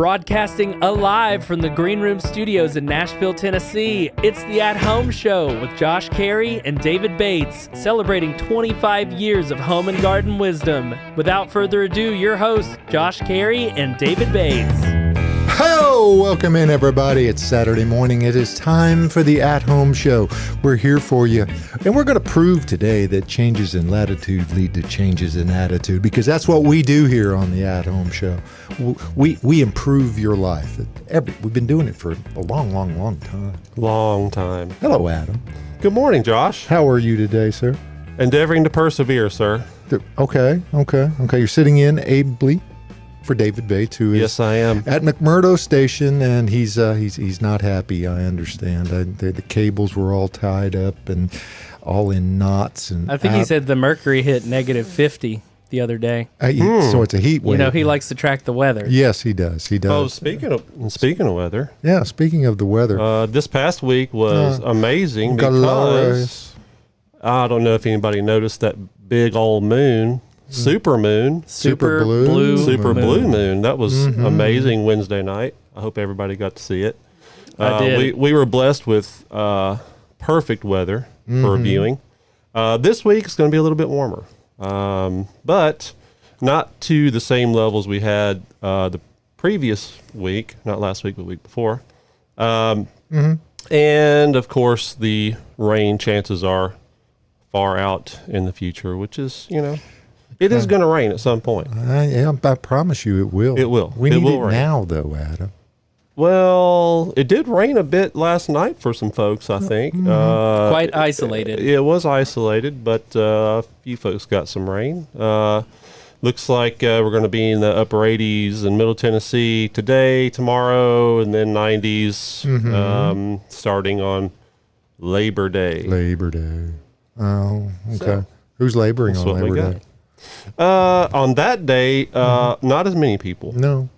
broadcasting alive from the Green Room Studios in Nashville, Tennessee. It's the At Home Show with Josh Cary and David Bates, celebrating 25 years of home and garden wisdom. Without further ado, your hosts, Josh Cary and David Bates. Hello, welcome in everybody. It's Saturday morning. It is time for the At Home Show. We're here for you, and we're going to prove today that changes in latitude lead to changes in attitude, because that's what we do here on the At Home Show. We improve your life. We've been doing it for a long time. Long time. Hello, Adam. Good morning, Josh. How are you today, sir? Endeavoring to persevere, sir. Okay. You're sitting in ably for David Bates, who is yes, I am at McMurdo Station, and he's not happy. I understand. The cables were all tied up and all in knots. And I think he said the mercury hit negative 50 the other day. So it's a heat wave. You know, he likes to track the weather. Yes, he does. Oh, speaking of weather. Yeah, speaking of the weather. This past week was amazing glorious. because I don't know if anybody noticed that big old moon. Super moon. Super blue moon. That was amazing Wednesday night. I hope everybody got to see it. I did. We were blessed with perfect weather for viewing. This week is going to be a little bit warmer, but not to the same levels we had the previous week, not last week, but the week before. And, of course, the rain chances are far out in the future, which is, it is going to rain at some point. I promise you it will. It will. We need it rain. now, though, Adam. Well, it did rain a bit last night for some folks, I think. Quite isolated. It was isolated, but a few folks got some rain. Looks like we're going to be in the upper 80s in Middle Tennessee today, tomorrow, and then 90s starting on Labor Day. Oh, okay. So, who's laboring on Labor Day? On that day, not as many people. No.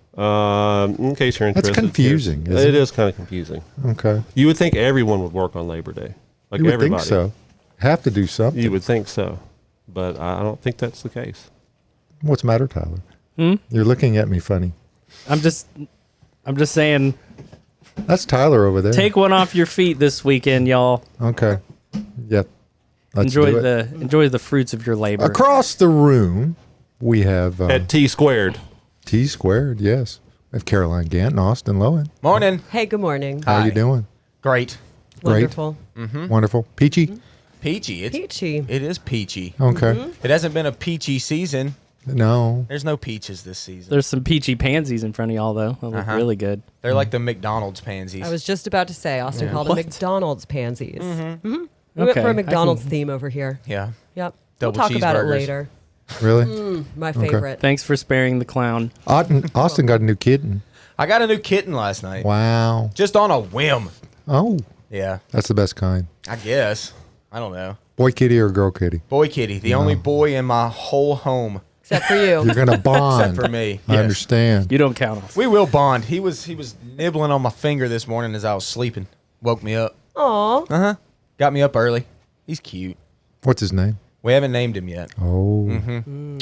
In case you're interested. That's confusing, isn't it? It is kind of confusing. Okay. You would think everyone would work on Labor Day. Like You would everybody. think so. Have to do something. You would think so. But I don't think that's the case. What's the matter, Tyler? You're looking at me funny. I'm just saying, That's Tyler over there. take one off your feet this weekend, y'all. Okay. Yep. Let's do it. Enjoy the fruits of your labor. Across the room, we have At T squared. T squared, yes. We have Caroline Gant and Austin Lowen. Morning. Hey, good morning. How are you doing? Great. Wonderful. Wonderful. Peachy? Peachy. Peachy. It is peachy. Okay. It hasn't been a peachy season. No. There's no peaches this season. There's some peachy pansies in front of y'all, though. They look really good. They're like the McDonald's pansies. I was just about to say, Austin called them McDonald's pansies. We went Okay, for a McDonald's theme over here. Yeah. Yep. Double we'll talk about it cheeseburgers. later. Really? My favorite. Thanks for sparing the clown. Austin got a new kitten. I got a new kitten last night. Wow. Just on a whim. Oh, Yeah. that's the best kind. I guess. I don't know. Boy kitty or girl kitty? Boy kitty. The only boy in my whole home. Except for you. You're going to bond. Except for me. I understand. You don't count us. We will bond. He was nibbling on my finger this morning as I was sleeping. Woke me up. Aw. Got me up early. He's cute. What's his name? We haven't named him yet. Oh.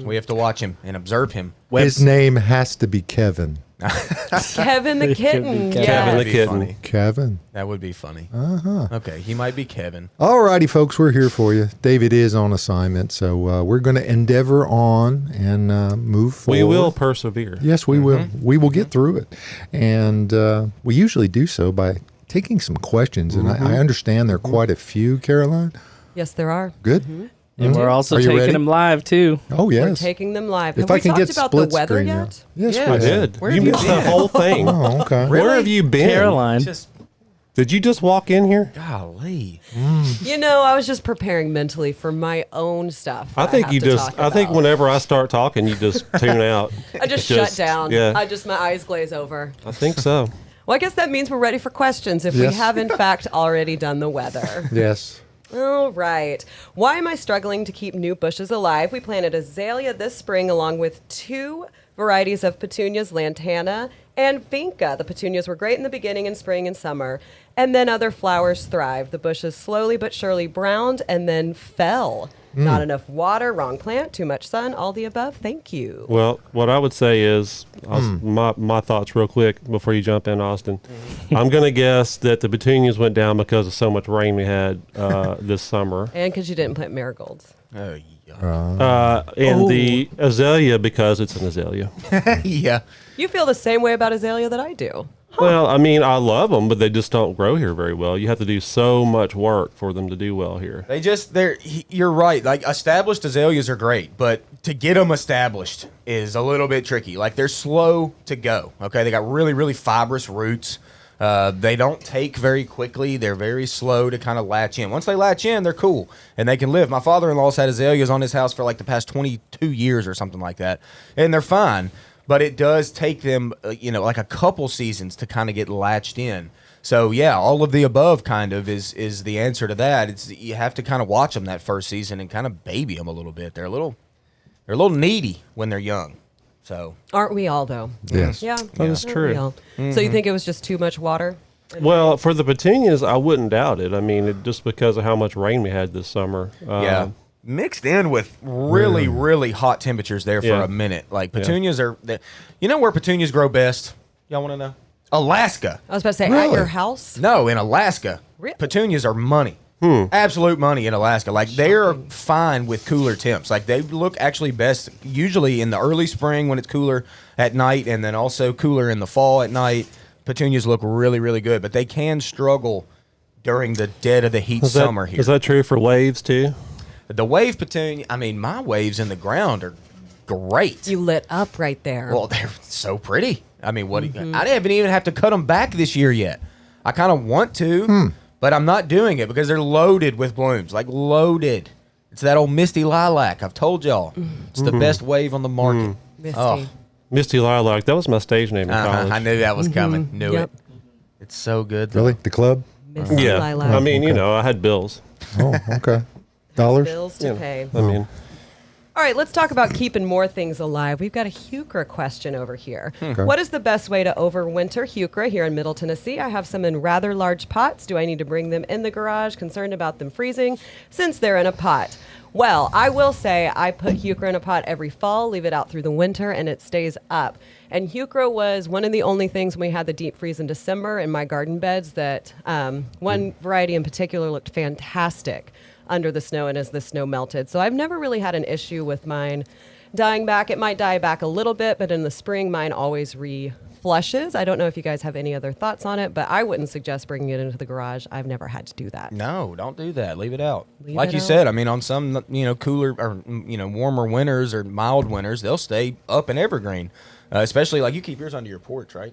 We have to watch him and observe him. His name has to be Kevin. Kevin the kitten. Kevin. Yeah. Kevin the That'd be kitten. funny. Kevin. That would be funny. Uh-huh. Okay, he might be Kevin. All righty, folks, we're here for you. David is on assignment, so we're going to endeavor on and move forward. We will persevere. Yes, we will. We will get through it. And we usually do so by taking some questions. And I understand there are quite a few, Caroline. Yes, there are. Good. And we're also Are you taking ready? them live, too. Oh, We're yes. taking them live. If Have I we can talked get about the split weather screen yet? now. Yes, Yeah, we I have. did. Where You have you missed been? the whole thing. Oh, okay. Where have you been? Caroline. Just Did you just walk in here? golly. You know, I was just preparing mentally for my own stuff. I think have you to just. talk I think about. whenever I start talking, you just tune out. I just shut down. Yeah, My eyes glaze over. I think so. Well, I guess that means we're ready for questions if Yes. we have, in fact, already done the weather. Yes. All right. Why am I struggling to keep new bushes alive? We planted azalea this spring along with 2 varieties of petunias, lantana And vinca. The petunias were great in the beginning in spring and summer. And then other flowers thrived. The bushes slowly but surely browned and then fell. Not enough water, wrong plant, too much sun, all the above. Thank you. Well, what I would say is, my thoughts real quick before you jump in, Austin. I'm going to guess that the petunias went down because of so much rain we had this summer. And because you didn't plant marigolds. Oh, yeah. And the azalea because it's an azalea. Yeah. You feel the same way about azalea that I do. Well, I mean, I love them, but they just don't grow here very well. You have to do so much work for them to do well here. You're right. Like, established azaleas are great, but to get them established is a little bit tricky. Like, they're slow to go. Okay. They got really, really fibrous roots. They don't take very quickly. They're very slow to kind of latch in. Once they latch in, they're cool and they can live. My father-in-law's had azaleas on his house for like the past 22 years or something like that. And they're fine. But it does take them, like a couple seasons to kind of get latched in. So, yeah, all of the above kind of is the answer to that. You have to kind of watch them that first season and kind of baby them a little bit. They're a little needy when they're young. So Aren't we all, though? Yes. Yeah. That is Aren't true. we all? So you think it was just too much water? Well, for the petunias, I wouldn't doubt it. I mean, just because of how much rain we had this summer. yeah. Mixed in with really, really hot temperatures there for Yeah. a minute. Like, petunias are... You know where petunias grow best? Y'all want to know? Alaska. I was about to say, at Really? your house? No, in Alaska. Really? Petunias are money. Absolute money in Alaska. Like, they're fine with cooler temps. Like, they look actually best usually in the early spring when it's cooler at night, and then also cooler in the fall at night. Petunias look really, really good, but they can struggle during the dead of the heat summer here. Is that true for waves, too? The wave petunia, I mean, my waves in the ground are great. You lit up right there. Well, they're so pretty. I mean, I didn't even have to cut them back this year yet. I kind of want to, but I'm not doing it because they're loaded with blooms, like loaded. It's that old Misty Lilac. I've told y'all. It's the best wave on the market. Misty. Oh, Misty Lilac. That was my stage name in college. I knew that was coming. Knew Yep. it. It's so good. Though. Really? The club? Misty Yeah. lilac. I mean, I had bills. Oh, okay. Dollars? Bills to pay. I mean, All right, let's talk about keeping more things alive. We've got a heuchera question over here. What is the best way to overwinter heuchera here in Middle Tennessee? I have some in rather large pots. Do I need to bring them in the garage? Concerned about them freezing since they're in a pot. Well, I will say I put heuchera in a pot every fall, leave it out through the winter, and it stays up. And heuchera was one of the only things when we had the deep freeze in December in my garden beds that one variety in particular looked fantastic under the snow and as the snow melted. So I've never really had an issue with mine dying back. It might die back a little bit, but in the spring, mine always reflushes. I don't know if you guys have any other thoughts on it, but I wouldn't suggest bringing it into the garage. I've never had to do that. No, don't do that. Leave it out. Leave like it you out. said, I mean, on some, cooler or, warmer winters or mild winters, they'll stay up and evergreen. Especially like you keep yours under your porch, right?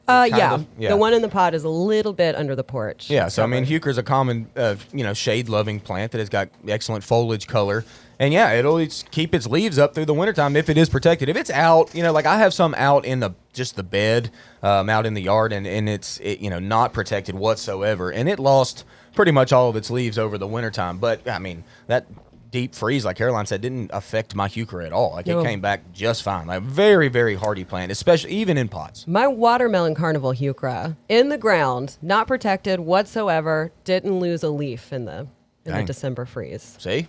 Yeah. Yeah. The one in the pot is a little bit under the porch. Yeah, so I mean, heuchera is a common, shade-loving plant that has got excellent foliage color, and yeah, it'll keep its leaves up through the wintertime if it is protected. If it's out, like I have some out in the bed, out in the yard, and it's not protected whatsoever, and it lost pretty much all of its leaves over the wintertime. But I mean, that deep freeze, like Caroline said, didn't affect my heuchera at all. Like No. it came back just fine. Like very, very hardy plant, especially even in pots. My watermelon carnival heuchera in the ground, not protected whatsoever, didn't lose a leaf in the Dang. December freeze. See?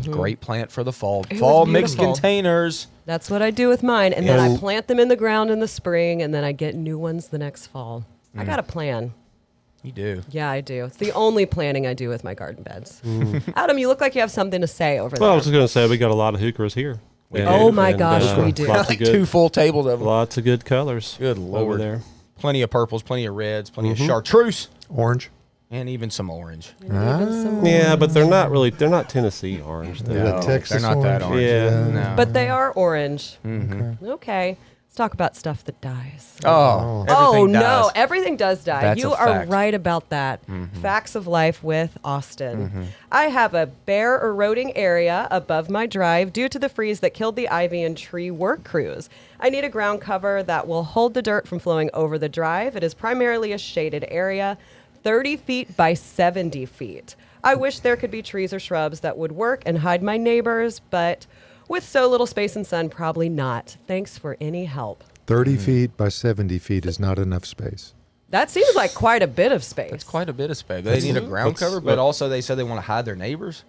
Great plant for the fall. It Fall was mixed beautiful. containers. That's what I do with mine. And then I And- plant them in the ground in the spring, and then I get new ones the next fall. I got a plan. You do. Yeah, I do. It's the only planning I do with my garden beds. Adam, you look like you have something to say over well, I there. was just going to say we got a lot of heucheras here. Oh my gosh, we do. Lots Like of two good, full tables of them. lots of good colors. Good over Lord. there. Plenty of purples, plenty of reds, plenty of chartreuse, Orange? and even some orange. Yeah, but they're not Tennessee orange. Though. The Texas they're not that orange, orange. Yeah. No. But they are orange. Okay. Let's talk about stuff that dies. oh, Oh, everything no. dies. Everything does die. That's You a are fact. right about that. Facts of life with Austin. I have a bare eroding area above my drive due to the freeze that killed the ivy and tree work crews. I need a ground cover that will hold the dirt from flowing over the drive. It is primarily a shaded area, 30 feet by 70 feet. I wish there could be trees or shrubs that would work and hide my neighbors, but with so little space and sun, probably not. Thanks for any help. 30 feet by 70 feet is not enough space. That seems like quite a bit of space. That's quite a bit of space. They need a ground cover, but also they said they want to hide their neighbors.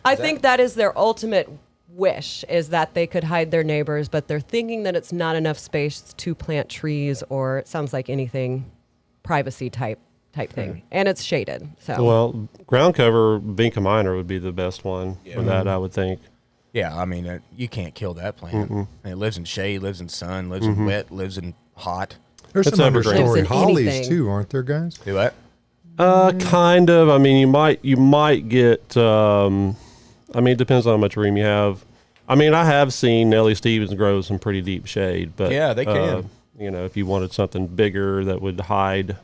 I think that is their ultimate wish, is that they could hide their neighbors, but they're thinking that it's not enough space to plant trees, or it sounds like anything privacy type thing. And it's shaded. So Well, ground cover, Vinca minor would be the best one for that, I would think. Yeah, I mean, you can't kill that plant. And it lives in shade, lives in sun, lives in wet, lives in hot. There's It's some evergreen. understory Lives in hollies anything. too, aren't there, guys? Do what? Kind of. I mean, you might get. I mean, it depends on how much room you have. I mean, I have seen Nellie Stevens grow some pretty deep shade, but Yeah, they can. You know, if you wanted something bigger that would hide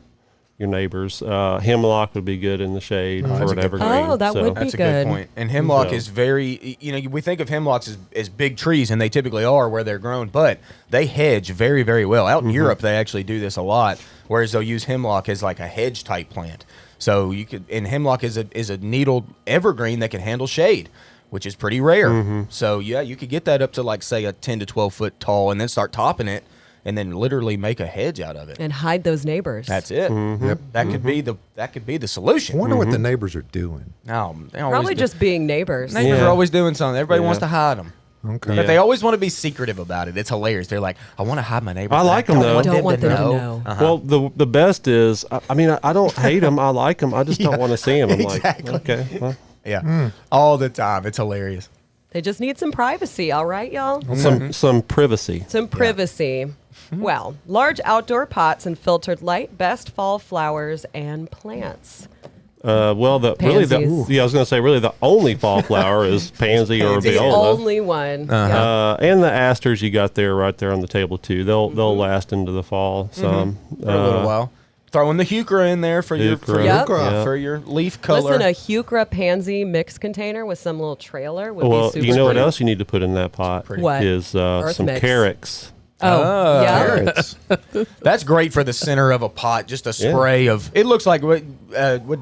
your neighbors, hemlock would be good in the shade that's for a an good evergreen. point. Oh, that would be That's a good. good point. And hemlock So- is very, we think of hemlocks as big trees, and they typically are where they're grown, but they hedge very, very well. Out in Europe, they actually do this a lot, whereas they'll use hemlock as like a hedge type plant. So and hemlock is a needled evergreen that can handle shade, which is pretty rare. So yeah, you could get that up to like say a 10 to 12 foot tall, and then start topping it, and then literally make a hedge out of it. and hide those neighbors. That's it. Yep. That could be the I solution. wonder what the neighbors are doing. No, they always Probably do- just being neighbors. neighbors Yeah. are always doing something. Everybody Yeah. wants to hide them. Okay. But they always want to be secretive about it. It's hilarious. They're like, I want to hide my neighbors. I like but 'em, though. Don't want them to know. Well, the best is, I mean, I don't hate them. I like them. I just don't want to see them. I'm Exactly. like, okay, well, Yeah, all the time. It's hilarious. They just need some privacy, all right, y'all? some privacy. Some privacy. Well, large outdoor pots and filtered light, best fall flowers and plants. Well, Pansies. I was going to say, really, the only fall flower is pansy or Pansy. viola. Only one. Yeah. And the asters you got there, right there on the table too. They'll last into the fall. Some For a little while. Throwing the heuchera in there for Heuchera. Yep. for your leaf color. Listen, a heuchera pansy mix container with some little trailer would Well, be super you know what pretty. else you need to put in that pot? What? Is Earth some mix. carex. Oh, yeah. Carrots. That's great for the center of a pot. Just a spray of. It looks like what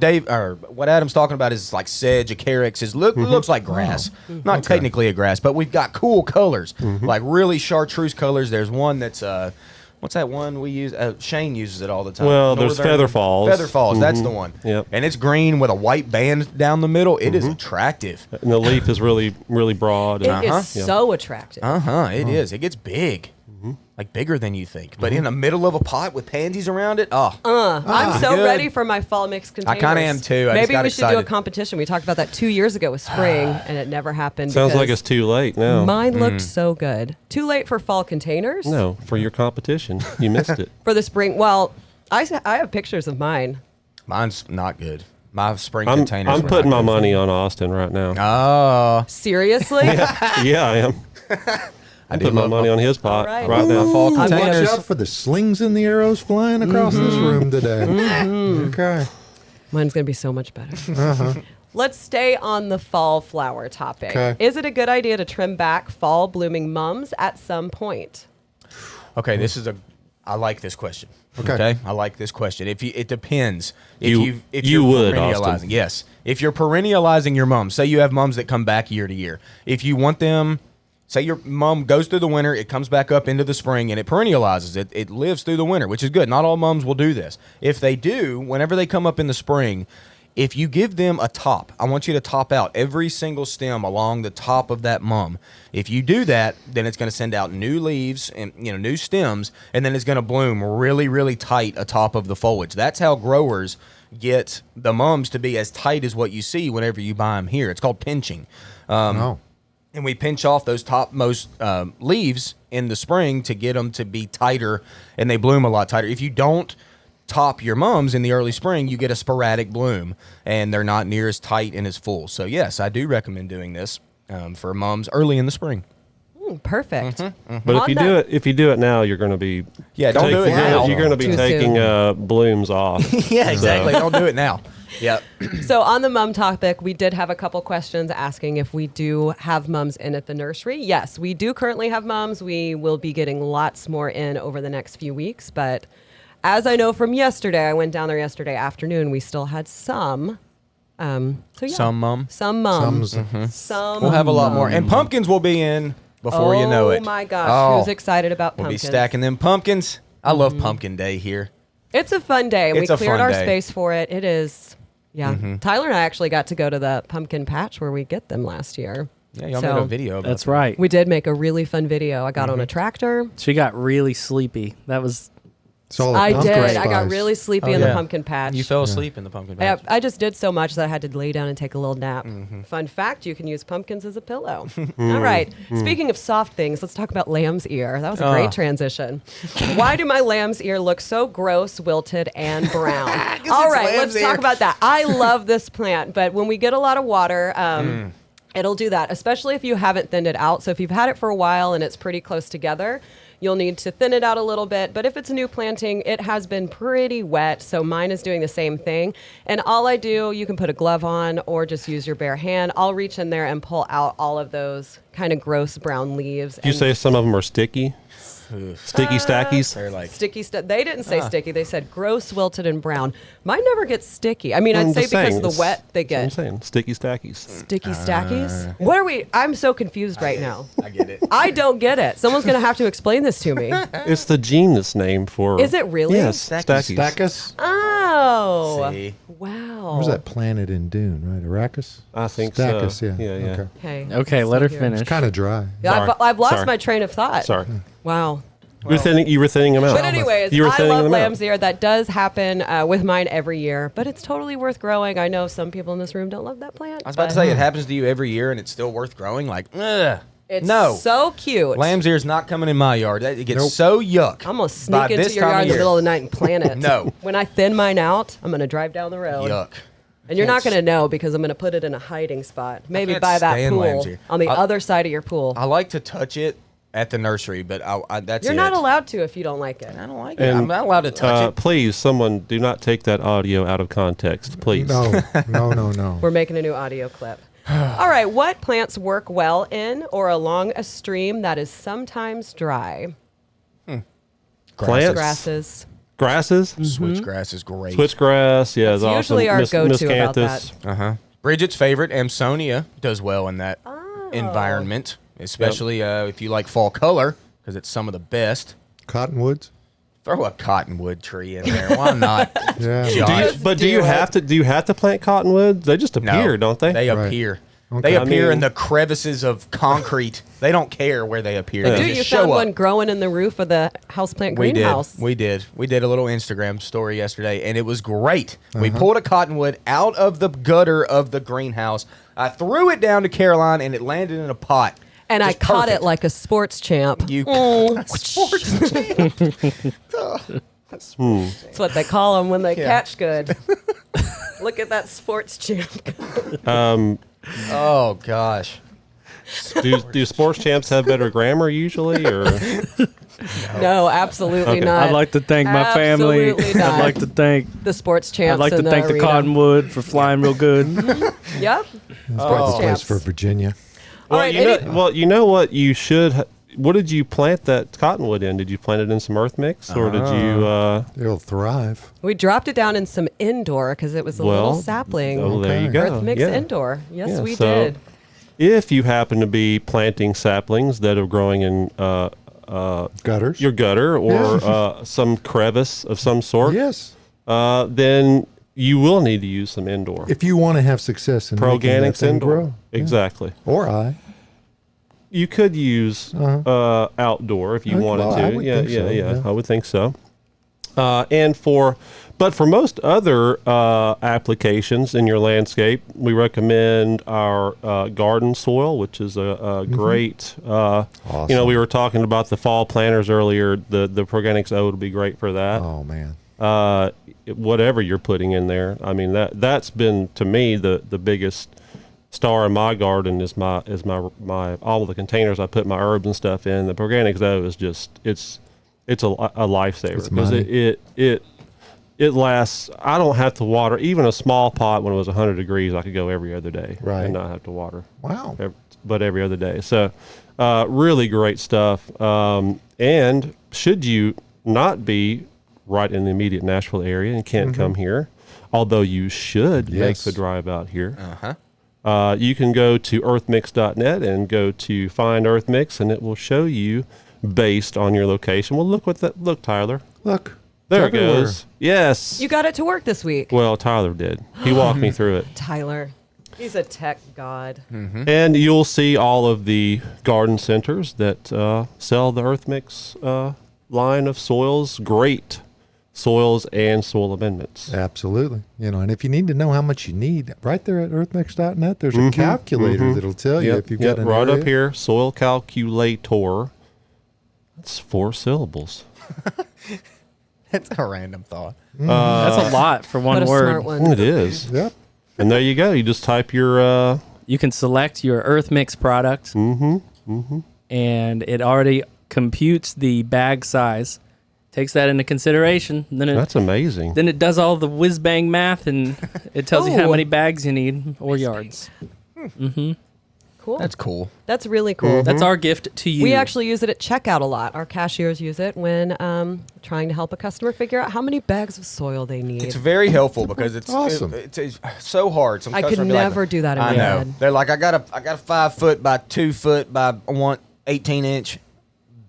Dave or what Adam's talking about is like sedge. A carex looks like grass. Not technically a grass, but we've got cool colors, like really chartreuse colors. There's one that's what's that one we use? Shane uses it all the time. Well, there's Feather Falls. Feather Falls. That's the one. Yep. And it's green with a white band down the middle. It is attractive. And the leaf is really, really broad. It And, is Yeah. so attractive. It is. It gets big. Like bigger than you think. But in the middle of a pot with pansies around it, I'm so good. ready for my fall mix containers. kinda am too. I just Maybe got we should do a excited. competition. We talked about that 2 years ago with spring, and it never happened. Sounds like because it's too late now. Mine looked so good. Too late for fall containers? No, for your competition, you missed it. For the spring, well, I have pictures of mine. mine's not good. My spring I'm containers. I'm were putting not my good. money on Austin right now. Oh, Seriously? Yeah, I am. I'm putting my money on his pot right. right now. fall I'm gonna- containers. Watch out for the slings and the arrows flying across this room today. Okay. Mine's going to be so much better. Let's stay on the fall flower topic. Okay. Is it a good idea to trim back fall blooming mums at some point? Okay, I like this question. Okay. I like this question. It depends. You If you you're would, perennializing, Austin. yes. If you're perennializing your mums, say you have mums that come back year to year. If you want them, say your mum goes through the winter, it comes back up into the spring, and it perennializes. It lives through the winter, which is good. Not all mums will do this. If they do, whenever they come up in the spring, if you give them a top, I want you to top out every single stem along the top of that mum. If you do that, then it's going to send out new leaves and new stems, and then it's going to bloom really, really tight atop of the foliage. That's how growers get the mums to be as tight as what you see whenever you buy them here. It's called pinching. Oh. And we pinch off those topmost leaves in the spring to get them to be tighter, and they bloom a lot tighter. If you don't top your mums in the early spring, you get a sporadic bloom, and they're not near as tight and as full. So yes, I do recommend doing this for mums early in the spring. Perfect. But if you do it now, you're going to be Don't do it now. You're going to be Too taking blooms off. Yeah, exactly. Don't do it now. Yep. So on the mum topic, we did have a couple questions asking if we do have mums in at the nursery. Yes, we do currently have mums. We will be getting lots more in over the next few weeks. But as I know from yesterday, I went down there yesterday afternoon, we still had some. So yeah. Some mum. Some mums. Sums. Some We'll have a lot more. And pumpkins will be in before you know it. Oh my gosh, Oh, who's excited about we'll pumpkins? be stacking them pumpkins. I love pumpkin day here. It's a fun day. It's We a cleared fun our day. space for it. It is, yeah. Tyler and I actually got to go to the pumpkin patch where we get them last year. Yeah, y'all So- made a video about That's that. right. We did make a really fun video. I got on a tractor. She got really sleepy. That was It's all the I pumpkin did. I got spice. really sleepy Oh, in yeah. the pumpkin patch. You fell asleep in the pumpkin patch. I just did so much that I had to lay down and take a little nap. Fun fact, you can use pumpkins as a pillow. All right. Speaking of soft things, let's talk about lamb's ear. That was a great transition. Why do my lamb's ear look so gross, wilted, and brown? All right, let's lamb's talk ear. about that. I love this plant, but when we get a lot of water, it'll do that, especially if you haven't thinned it out. So if you've had it for a while and it's pretty close together, you'll need to thin it out a little bit. But if it's a new planting, it has been pretty wet. So mine is doing the same thing. And all I do, you can put a glove on or just use your bare hand. I'll reach in there and pull out all of those kind of gross brown leaves. Did you say some of them are sticky? Sticky stackies? They're like, sticky stuff? They didn't say sticky. They said gross, wilted, and brown. Mine never gets sticky. I mean, I'd I'm say just because saying, of the it's- wet they that's what I'm get. saying. Sticky stackies. Sticky stackies? What are we? I'm so confused right now. I get it. I don't get it. Someone's going to have to explain this to me. It's the genus name for. Is it really? Yes, Stackies. stackies. Stachys? Oh. See? Wow. What was that planet in Dune, right? Arrakis? I think Stachys, so. yeah. Yeah. Okay. Okay. okay. I'm Let her still here. finish. Kind of dry. Yeah, Sorry. I've lost Sorry. my train of thought. Sorry. Wow. You were thinning them out. But anyways, You were I thinning love them out. lamb's ear. That does happen with mine every year, but it's totally worth growing. I know some people in this room don't love that plant. I was about to but say, it happens to you every year and it's still worth growing. Like, ugh. It's no. so cute. Lamb's ear's not coming in my yard. It gets Nope. so yuck. I'm going to sneak by into this your time yard of in the year. middle of the night and plant it. No. When I thin mine out, I'm going to drive down the road. Yuck. And you're not Can't going to know because I'm going to put it in a hiding spot. Maybe can't by that stand lamb's pool ear. on the other side of your pool. I like to touch it at the nursery, but that's You're it. not allowed to if you don't like it. I don't like it. And, I'm not allowed to touch it. Please, someone do not take that audio out of context, please. No. We're making a new audio clip. All right, what plants work well in or along a stream that is sometimes dry? Plants, Grasses. grasses, Switchgrass is great. switchgrass. Yeah, is That's awesome. usually our go-to about Miscanthus. Bridget's favorite, Amsonia, does well in that environment, especially if you like fall color, because it's some of the best. Cottonwoods? Throw a cottonwood tree in there. Why not? Yeah. Josh? Do you have to plant cottonwoods? They just appear, don't they? They Right. appear. Okay. They I appear in mean- the crevices of concrete. They don't care where they appear. Dude, They you just found show one up. growing in the roof of the houseplant We greenhouse. did. We did a little Instagram story yesterday, and it was great. We pulled a cottonwood out of the gutter of the greenhouse. I threw it down to Caroline, and it landed in a pot. And I Just caught perfect. it like a sports champ. You sports champ. That's what they call them when they Yeah. catch good. Look at that sports champ. Oh gosh. do sports champs have better grammar usually, or No, absolutely Okay. not. I'd like to thank my family. Absolutely not. I'd like to thank. the sports champs. I'd like to in thank the arena. cottonwood for flying real good. Yep. That's Sports the place champs. for Virginia. All right, you know what you should. What did you plant that cottonwood in? Did you plant it in some earth mix, or did you? It'll thrive. We dropped it down in some indoor because it was a little Well, sapling. Oh, there you Okay. go. Earth mix Yeah. indoor. Yes, Yeah, we so did. If you happen to be planting saplings that are growing in Gutters? your gutter or some crevice of some sort, Yes. then you will need to use some indoor. If you want to have success in making that Organics thing indoor. grow. Yeah. Exactly. Or I. You could use outdoor if you Okay, wanted well, to. I would think so, yeah. I would think so. But for most other applications in your landscape, we recommend our garden soil, which is a great. Awesome. We were talking about the fall planters earlier. The Proganics O would be great for that. Oh, man. Whatever you're putting in there, I mean that's been to me the biggest star in my garden is my all of the containers I put my herbs and stuff in. The Proganics O is just it's a lifesaver It's because money. it lasts. I don't have to water even a small pot when it was 100 degrees. I could go every other day Right. and not have to water. Wow. But every other day. So really great stuff. And should you not be right in the immediate Nashville area and can't come here, although you should make Yes. the drive out here. You can go to earthmix.net and go to Find Earth Mix, and it will show you based on your location. Well, look, Tyler. Look. There it everywhere. goes. Yes. You got it to work this week. Well, Tyler did. He walked me through it. Tyler. He's a tech god. And you'll see all of the garden centers that sell the Earth Mix line of soils. Great soils and soil amendments. Absolutely. And if you need to know how much you need, right there at earthmix.net, there's a calculator that'll tell you if you've got an right area. up here, soil calculator. That's 4 syllables. It's a random thought. That's a lot for one What a word. smart one. It is. Yep. And there you go. You just type your You can select your Earth Mix product, and it already computes the bag size, takes that into consideration. Then that's amazing. then it does all the whiz bang math, and it tells you how Ooh. many bags you need or yards. Cool. That's cool. That's really cool. That's our gift to you. We actually use it at checkout a lot. Our cashiers use it when trying to help a customer figure out how many bags of soil they need. It's very helpful because it's Awesome. It's so hard. Some I could customers be like, never do that in I my know. head. They're like, I got a 5 foot by 2 foot by 18-inch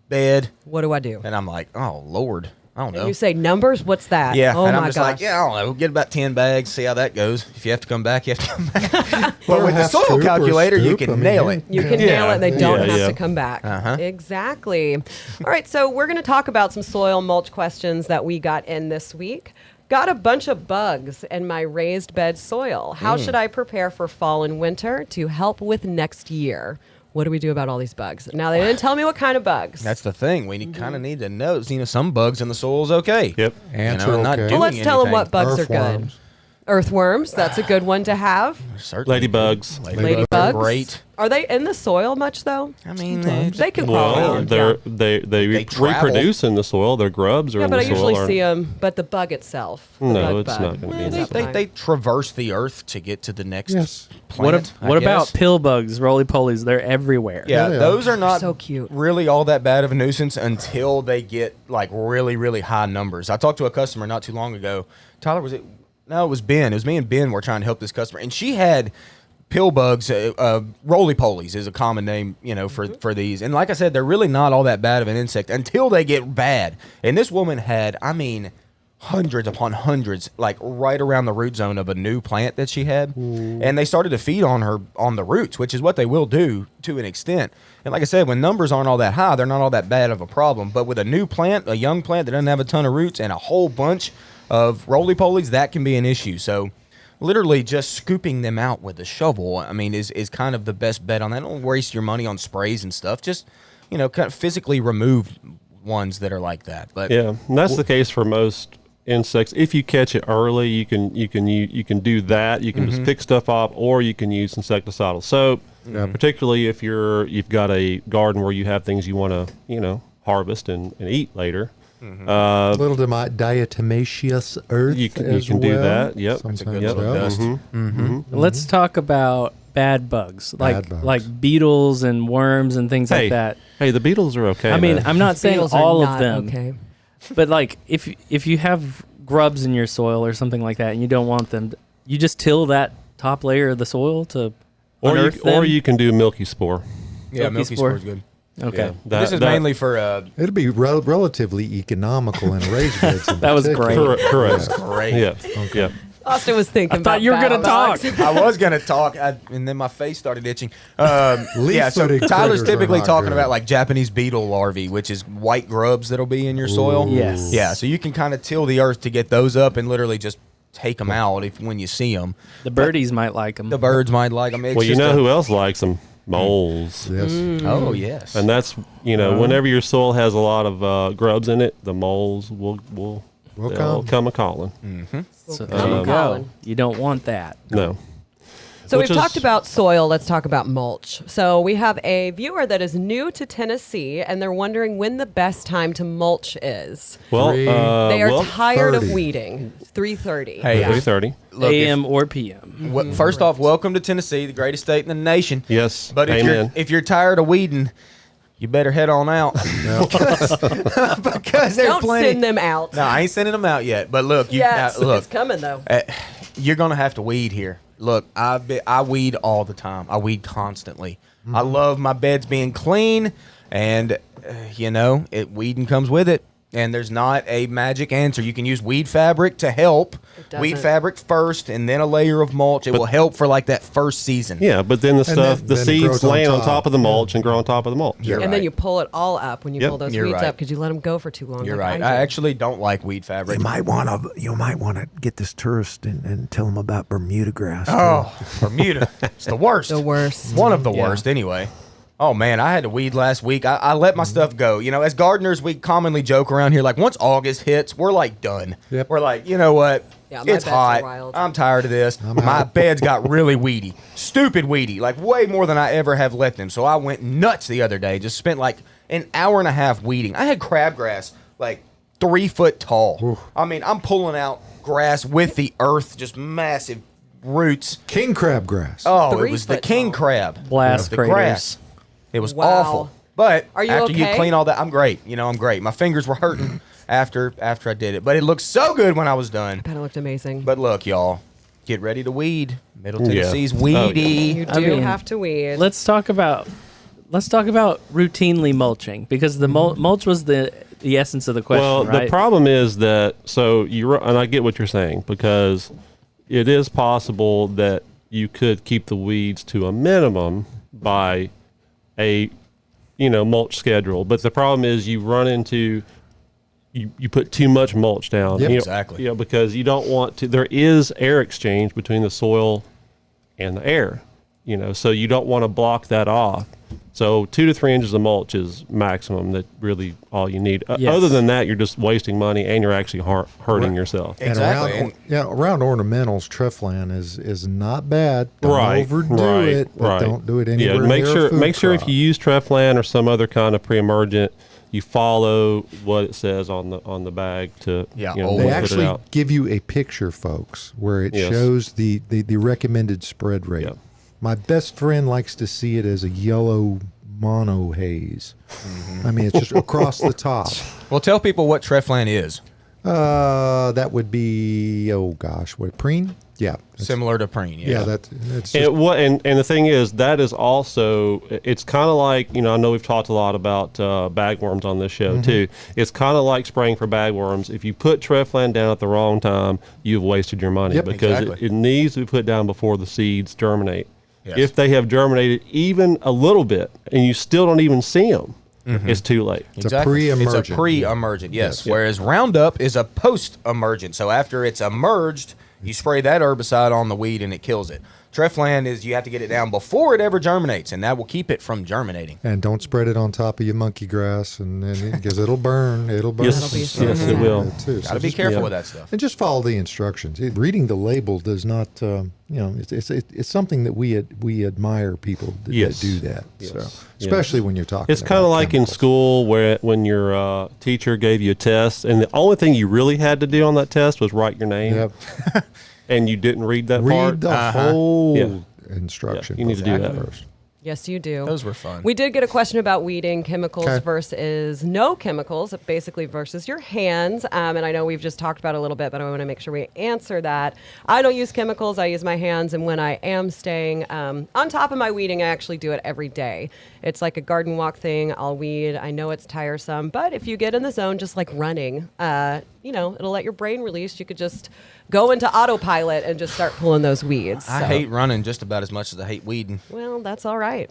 bed, What do I do? and I'm like, oh Lord, I don't know. And you say numbers? What's that? Yeah, Oh and my I'm just gosh. like, yeah, I don't know. We'll get about 10 bags, see how that goes. If you have to come back, you have to come back. but Or with the half soil scoop or calculator, you scoop, can I mean, nail yeah. it. You can Yeah. nail it and they don't Yeah, have yeah. to come back. Uh-huh. Exactly. All right, so we're going to talk about some soil mulch questions that we got in this week. Got a bunch of bugs in my raised bed soil. How should I prepare for fall and winter to help with next year? What do we do about all these bugs? Now, they didn't tell me what kind of bugs. That's the thing. We kind of need to know. Some bugs in the soil is okay. Yep. Ants You know, are not okay. doing Well, let's tell them what bugs are good. Earthworms. Earthworms, that's a good one to have. Certainly. Ladybugs. Ladybugs Ladybugs. are great. Are they in the soil much, though? I mean, They can crawl Well, around. they travel. reproduce in the soil. Their grubs are Yeah, in but the I soil. usually aren't- see them. But the bug itself. the No, bug it's bug. not gonna be in That's the fine. they traverse the earth to get to the next Yes. plant. What I about guess. pill bugs, roly polies? They're everywhere. Yeah, Yeah, they are. those are not So cute. really all that bad of a nuisance until they get like really, really high numbers. I talked to a customer not too long ago. Tyler, was it? No, it was Ben. It was me and Ben were trying to help this customer, and she had pill bugs. Roly polies is a common name, for these. And like I said, they're really not all that bad of an insect until they get bad. And this woman had, I mean, hundreds upon hundreds, like right around the root zone of a new plant that she had. And they started to feed on her on the roots, which is what they will do to an extent. And like I said, when numbers aren't all that high, they're not all that bad of a problem. But with a new plant, a young plant that doesn't have a ton of roots and a whole bunch of roly-polies, that can be an issue. So literally just scooping them out with a shovel, I mean, is kind of the best bet on that. Don't waste your money on sprays and stuff. Just, kind of physically remove ones that are like that. But Yeah, and that's the case for most insects. If you catch it early, you can do that. You can just pick stuff up, or you can use insecticidal soap. Particularly if you've got a garden where you have things you want to harvest and eat later. A little diatomaceous earth. You can as do well. that. Yep. Sometimes good Yep. little helps. dust. Let's talk about bad bugs, Bad bugs. like beetles and worms and things Hey, like that. hey, the beetles are okay. I mean, man. I'm not saying Beetles are all of not them, Okay. but like if you have grubs in your soil or something like that, and you don't want them, you just till that top layer of the soil to unearth them. or you can do milky spore. yeah, Milky milky spore. spore is good. Okay, Yeah, This is mainly for It'll be relatively economical in raised beds. in That was particular. great. correct. great. Yeah. Yeah. Austin was thinking. I thought about you were bad gonna bugs. talk. I was gonna talk, and then my face started itching. So Leaf-footed Tyler's critters typically are not talking good. about like Japanese beetle larvae, which is white grubs that'll be in your soil. Yes. Yeah, so you can kind of till the earth to get those up and literally just take them out when you see them. The birdies might like them. The birds might like them. Well, you know who else likes them? Moles. Yes. Oh yes. And that's whenever your soil has a lot of grubs in it, the moles will they'll come a calling. So Come there you go. calling. You don't want that. No. So Which we've talked is- about soil. Let's talk about mulch. So we have a viewer that is new to Tennessee, and they're wondering when the best time to mulch is. Well, Three- They are well, tired of 30. weeding. 3:30. Hey, 3:30. Look, if- AM or PM. first off, welcome to Tennessee, the greatest state in the nation. Yes. But amen. if you're tired of weeding, you better head on out because there's Don't plenty. send them out. No, I ain't sending them out yet. But look, Yes, look, it's coming though. you're gonna have to weed here. Look, I weed all the time. I weed constantly. I love my beds being clean, and weeding comes with it. And there's not a magic answer. You can use weed fabric to help. Weed fabric first, and then a layer of mulch. It will help for like that first season. Yeah, but then the then it seeds grows land on top. top of the mulch and grow on top of the mulch. And then you pull it all up when you pull those You're weeds right. up because you let them go for too long. You're like right. I I do. actually don't like weed fabric. You might want to get this tourist and tell him about Bermuda grass. Oh, Bermuda. It's the worst. The worst. One of the Yeah. worst, anyway. Oh, man, I had to weed last week. I let my stuff go. As gardeners, we commonly joke around here, like, once August hits, we're, like, done. Yep. We're like, you know what? Yeah, my It's beds are hot. wild. I'm tired of this. My beds got really weedy. Stupid weedy. Like, way more than I ever have let them. So I went nuts the other day. Just spent, like, an hour and a half weeding. I had crabgrass, like, 3 foot tall. I mean, I'm pulling out grass with the earth, just massive roots. King crabgrass. Oh, 3 it was the foot king tall. crab. Blast the craters. grass. It was Wow. awful. But Are you after okay? you clean all that, I'm great. I'm great. My fingers were hurting after I did it. But it looked so good when I was done. Kind of looked amazing. But look, y'all, get ready to weed. Middle Yeah. Tennessee's Oh, yeah. weedy. You do mean, have to weed. Let's talk about routinely mulching because the mulch was the essence of the question. Well, right? the problem is that and I get what you're saying, because it is possible that you could keep the weeds to a minimum by a mulch schedule, but the problem is you run into you put too much mulch down. Yep. Exactly. Because you don't want to. There is air exchange between the soil and the air. So you don't want to block that off. So 2 to 3 inches of mulch is maximum. That really all you need. Yes. Other than that, you're just wasting money and you're actually hurting yourself. And Exactly. around ornamentals, Treflan is not bad. Don't Right, overdo right, it, but right. don't do it anywhere Yeah, make near a sure food if crop. you use Treflan or some other kind of pre-emergent, you follow what it says on the bag to Yeah, They always put it actually out. give you a picture, folks, where it Yes. shows the recommended spread rate. Yep. My best friend likes to see it as a yellow mono haze. I mean, it's just across the top. Well, tell people what Treflan is. That would be, oh gosh, what, preen? Yeah. Similar to preen. Yeah, that's just, And the thing is, that is also, it's kind of like, I know we've talked a lot about bagworms on this show too. It's kind of like spraying for bagworms. If you put Treflan down at the wrong time, you've wasted your money, Yep. because Exactly. it needs to be put down before the seeds germinate. Yes. If they have germinated even a little bit and you still don't even see them, it's too late. It's a pre-emergent. It's a pre-emergent, yes. Yes. Whereas Roundup is a post-emergent. So after it's emerged, you spray that herbicide on the weed and it kills it. Treflan is you have to get it down before it ever germinates, and that will keep it from germinating. and don't spread it on top of your monkey grass, and because it'll burn. It'll burn. Yes, That'll be some so yes, it will. Too. Got to be just- careful yeah. with that stuff. And just follow the instructions. Reading the label does not, it's something that we admire people that Yes. do that. Yes. So, Yes. especially when you're talking. It's kind of about like in chemicals. school when your teacher gave you a test, and the only thing you really had to do on that test was write your name, Yep. and you didn't read that part. Read the whole Yeah. instruction. Yeah, you need to do that. first. Yes, you do. Those were fun. We did get a question about weeding, chemicals Okay. versus no chemicals, basically versus your hands. And I know we've just talked about it a little bit, but I want to make sure we answer that. I don't use chemicals. I use my hands. And when I am staying on top of my weeding, I actually do it every day. It's like a garden walk thing. I'll weed. I know it's tiresome, but if you get in the zone, just like running, it'll let your brain release. You could just go into autopilot and just start pulling those weeds. I So- hate running just about as much as I hate weeding, Well, that's all right.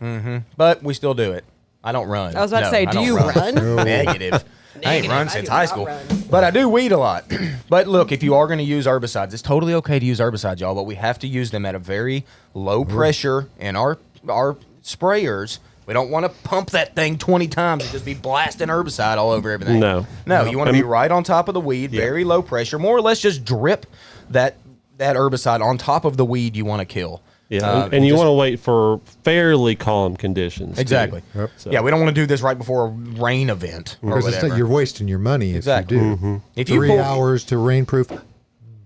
but we still do it. I don't run. I was about to No, say, I do don't you run? Negative. I ain't Negative. run I since do high not school. run. But I do weed a lot. But look, if you are going to use herbicides, it's totally okay to use herbicides, y'all, but we have to use them at a very low pressure in our sprayers. We don't want to pump that thing 20 times and just be blasting herbicide all over everything. No. No, you want to be right on top of the weed, very low pressure, more or less just drip that herbicide on top of the weed you want to kill. Yeah, and you just- want to wait for fairly calm conditions. too. Exactly. Yep. So- Yeah, we don't want to do this right before a rain event or Because whatever. you're wasting your money Exactly. if you do. If you 3 pull- hours to rainproof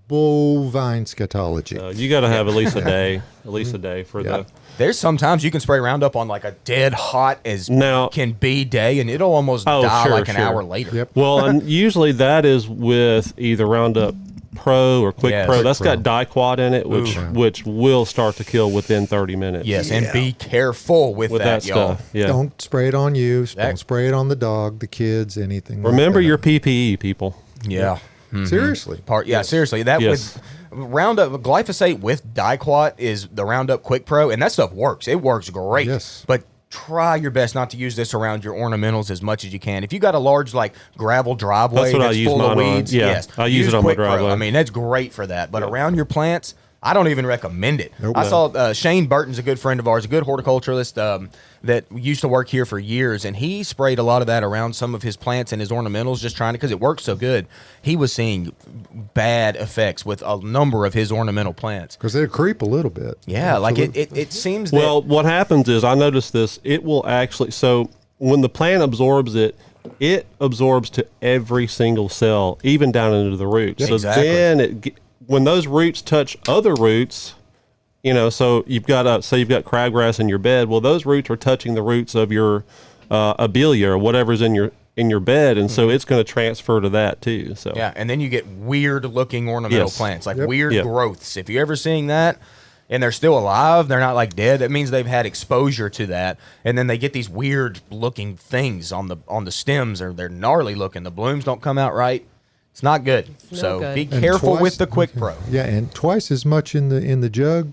bovine scatology. You got to have at least a day, for Yeah. the. There's sometimes you can spray Roundup on like a dead hot as Now- can be day, and it'll almost Oh, die sure, like an sure. hour later. Yep. Well, and usually that is with either Roundup Pro or Quick Yes. Pro. Quick That's Pro. got diquat in it, which will start to kill within 30 minutes. Yes, and be careful with that, y'all. stuff. Yeah. Don't spray it on you. That- Don't spray it on the dog, the kids, anything. Remember like your that. PPE, people. Yeah. Seriously. Seriously. That Yes. with Roundup glyphosate with diquat is the Roundup Quick Pro, and that stuff works. It works great. Yes. But try your best not to use this around your ornamentals as much as you can. If you got a large like gravel driveway That's what I that's use full of mine on. weeds, Yeah, yes, I use it on my Quick Pro. driveway. I mean, that's great for that. But around your plants, I don't even recommend it. Nope. I saw Shane Burton's a good friend of ours, a good horticulturalist that used to work here for years, and he sprayed a lot of that around some of his plants and his ornamentals, just trying to, because it works so good. He was seeing bad effects with a number of his ornamental plants. Because they creep a little bit. Yeah, like Absolutely. it seems that. Well, what happens is I noticed this. It will actually, so when the plant absorbs it, it absorbs to every single cell, even down into the roots. So Exactly. then when those roots touch other roots, so you've got crabgrass in your bed. Well, those roots are touching the roots of your abelia or whatever's in your bed, and so it's going to transfer to that too. So Yeah, and then you get weird looking ornamental Yes. plants, like Yep. weird Yep. growths. If you're ever seeing that and they're still alive, they're not like dead, that means they've had exposure to that. And then they get these weird looking things on the stems, or they're gnarly looking. The blooms don't come out right. It's not good. no So good. be And careful twice- with the Quick Pro. Yeah, and twice as much in the jug.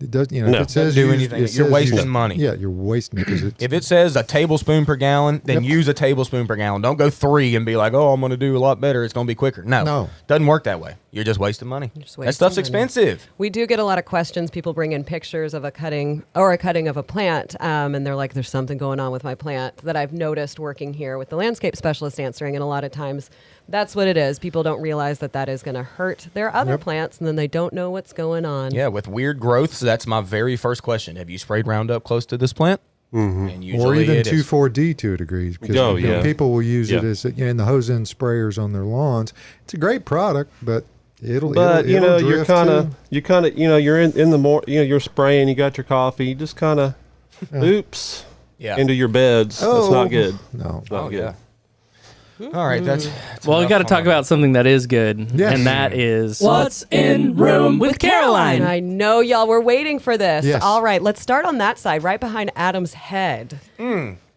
It does, No. if it says Doesn't do use- anything. it You're says wasting use- money. Yeah, you're wasting it because it's If it says a tablespoon per gallon, then Yep. use a tablespoon per gallon. Don't go 3 and be like, oh, I'm going to do a lot better. It's going to be quicker. No. Doesn't work that way. You're just wasting money. just That wasting stuff's money. expensive. We do get a lot of questions. People bring in pictures of a cutting of a plant, and they're like, there's something going on with my plant that I've noticed working here with the landscape specialist answering. And a lot of times that's what it is. People don't realize that is going to hurt their other plants, and then they don't know what's going on. Yeah, with weird growths, that's my very first question. Have you sprayed Roundup close to this plant? Mm-hmm. And or usually even it is. 2,4-D to a degree. Because Oh, yeah. people will use it Yeah. as in the hose end sprayers on their lawns. It's a great product, but it'll But it'll you're drift kind too. of you're in the you're spraying. You got your coffee. You just kind of oops Yeah. into your beds. That's Oh, not good. No. Not good. yeah. All right, that's Well, we enough got to on talk that. about something that is good, Yes. and that is What's in Room with Caroline. I know y'all were waiting for this. Yes. All right, let's start on that side, right behind Adam's head.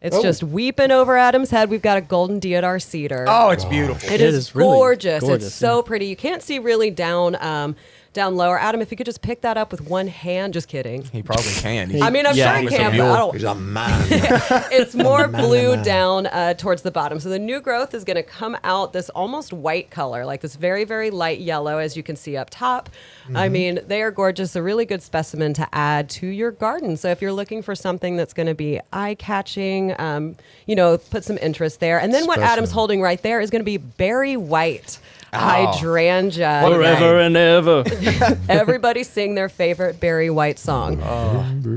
It's just weeping over Adam's head. We've got a golden deodar cedar. Oh, it's beautiful. It It is is really gorgeous. gorgeous, It's so pretty. You can't see really down lower. Adam, if you could just pick that up with one hand. Just kidding. He probably can. I mean, I'm Yeah, sure he with a can, but mule. I don't. He's a man. It's more blue down towards the bottom. So the new growth is going to come out this almost white color, like this very, very light yellow, as you can see up top. I mean, they are gorgeous. A really good specimen to add to your garden. So if you're looking for something that's going to be eye-catching, put some interest there. And then what Adam's Specimen. holding right there is going to be berry white hydrangea. forever and ever. Everybody sing their favorite Barry White song.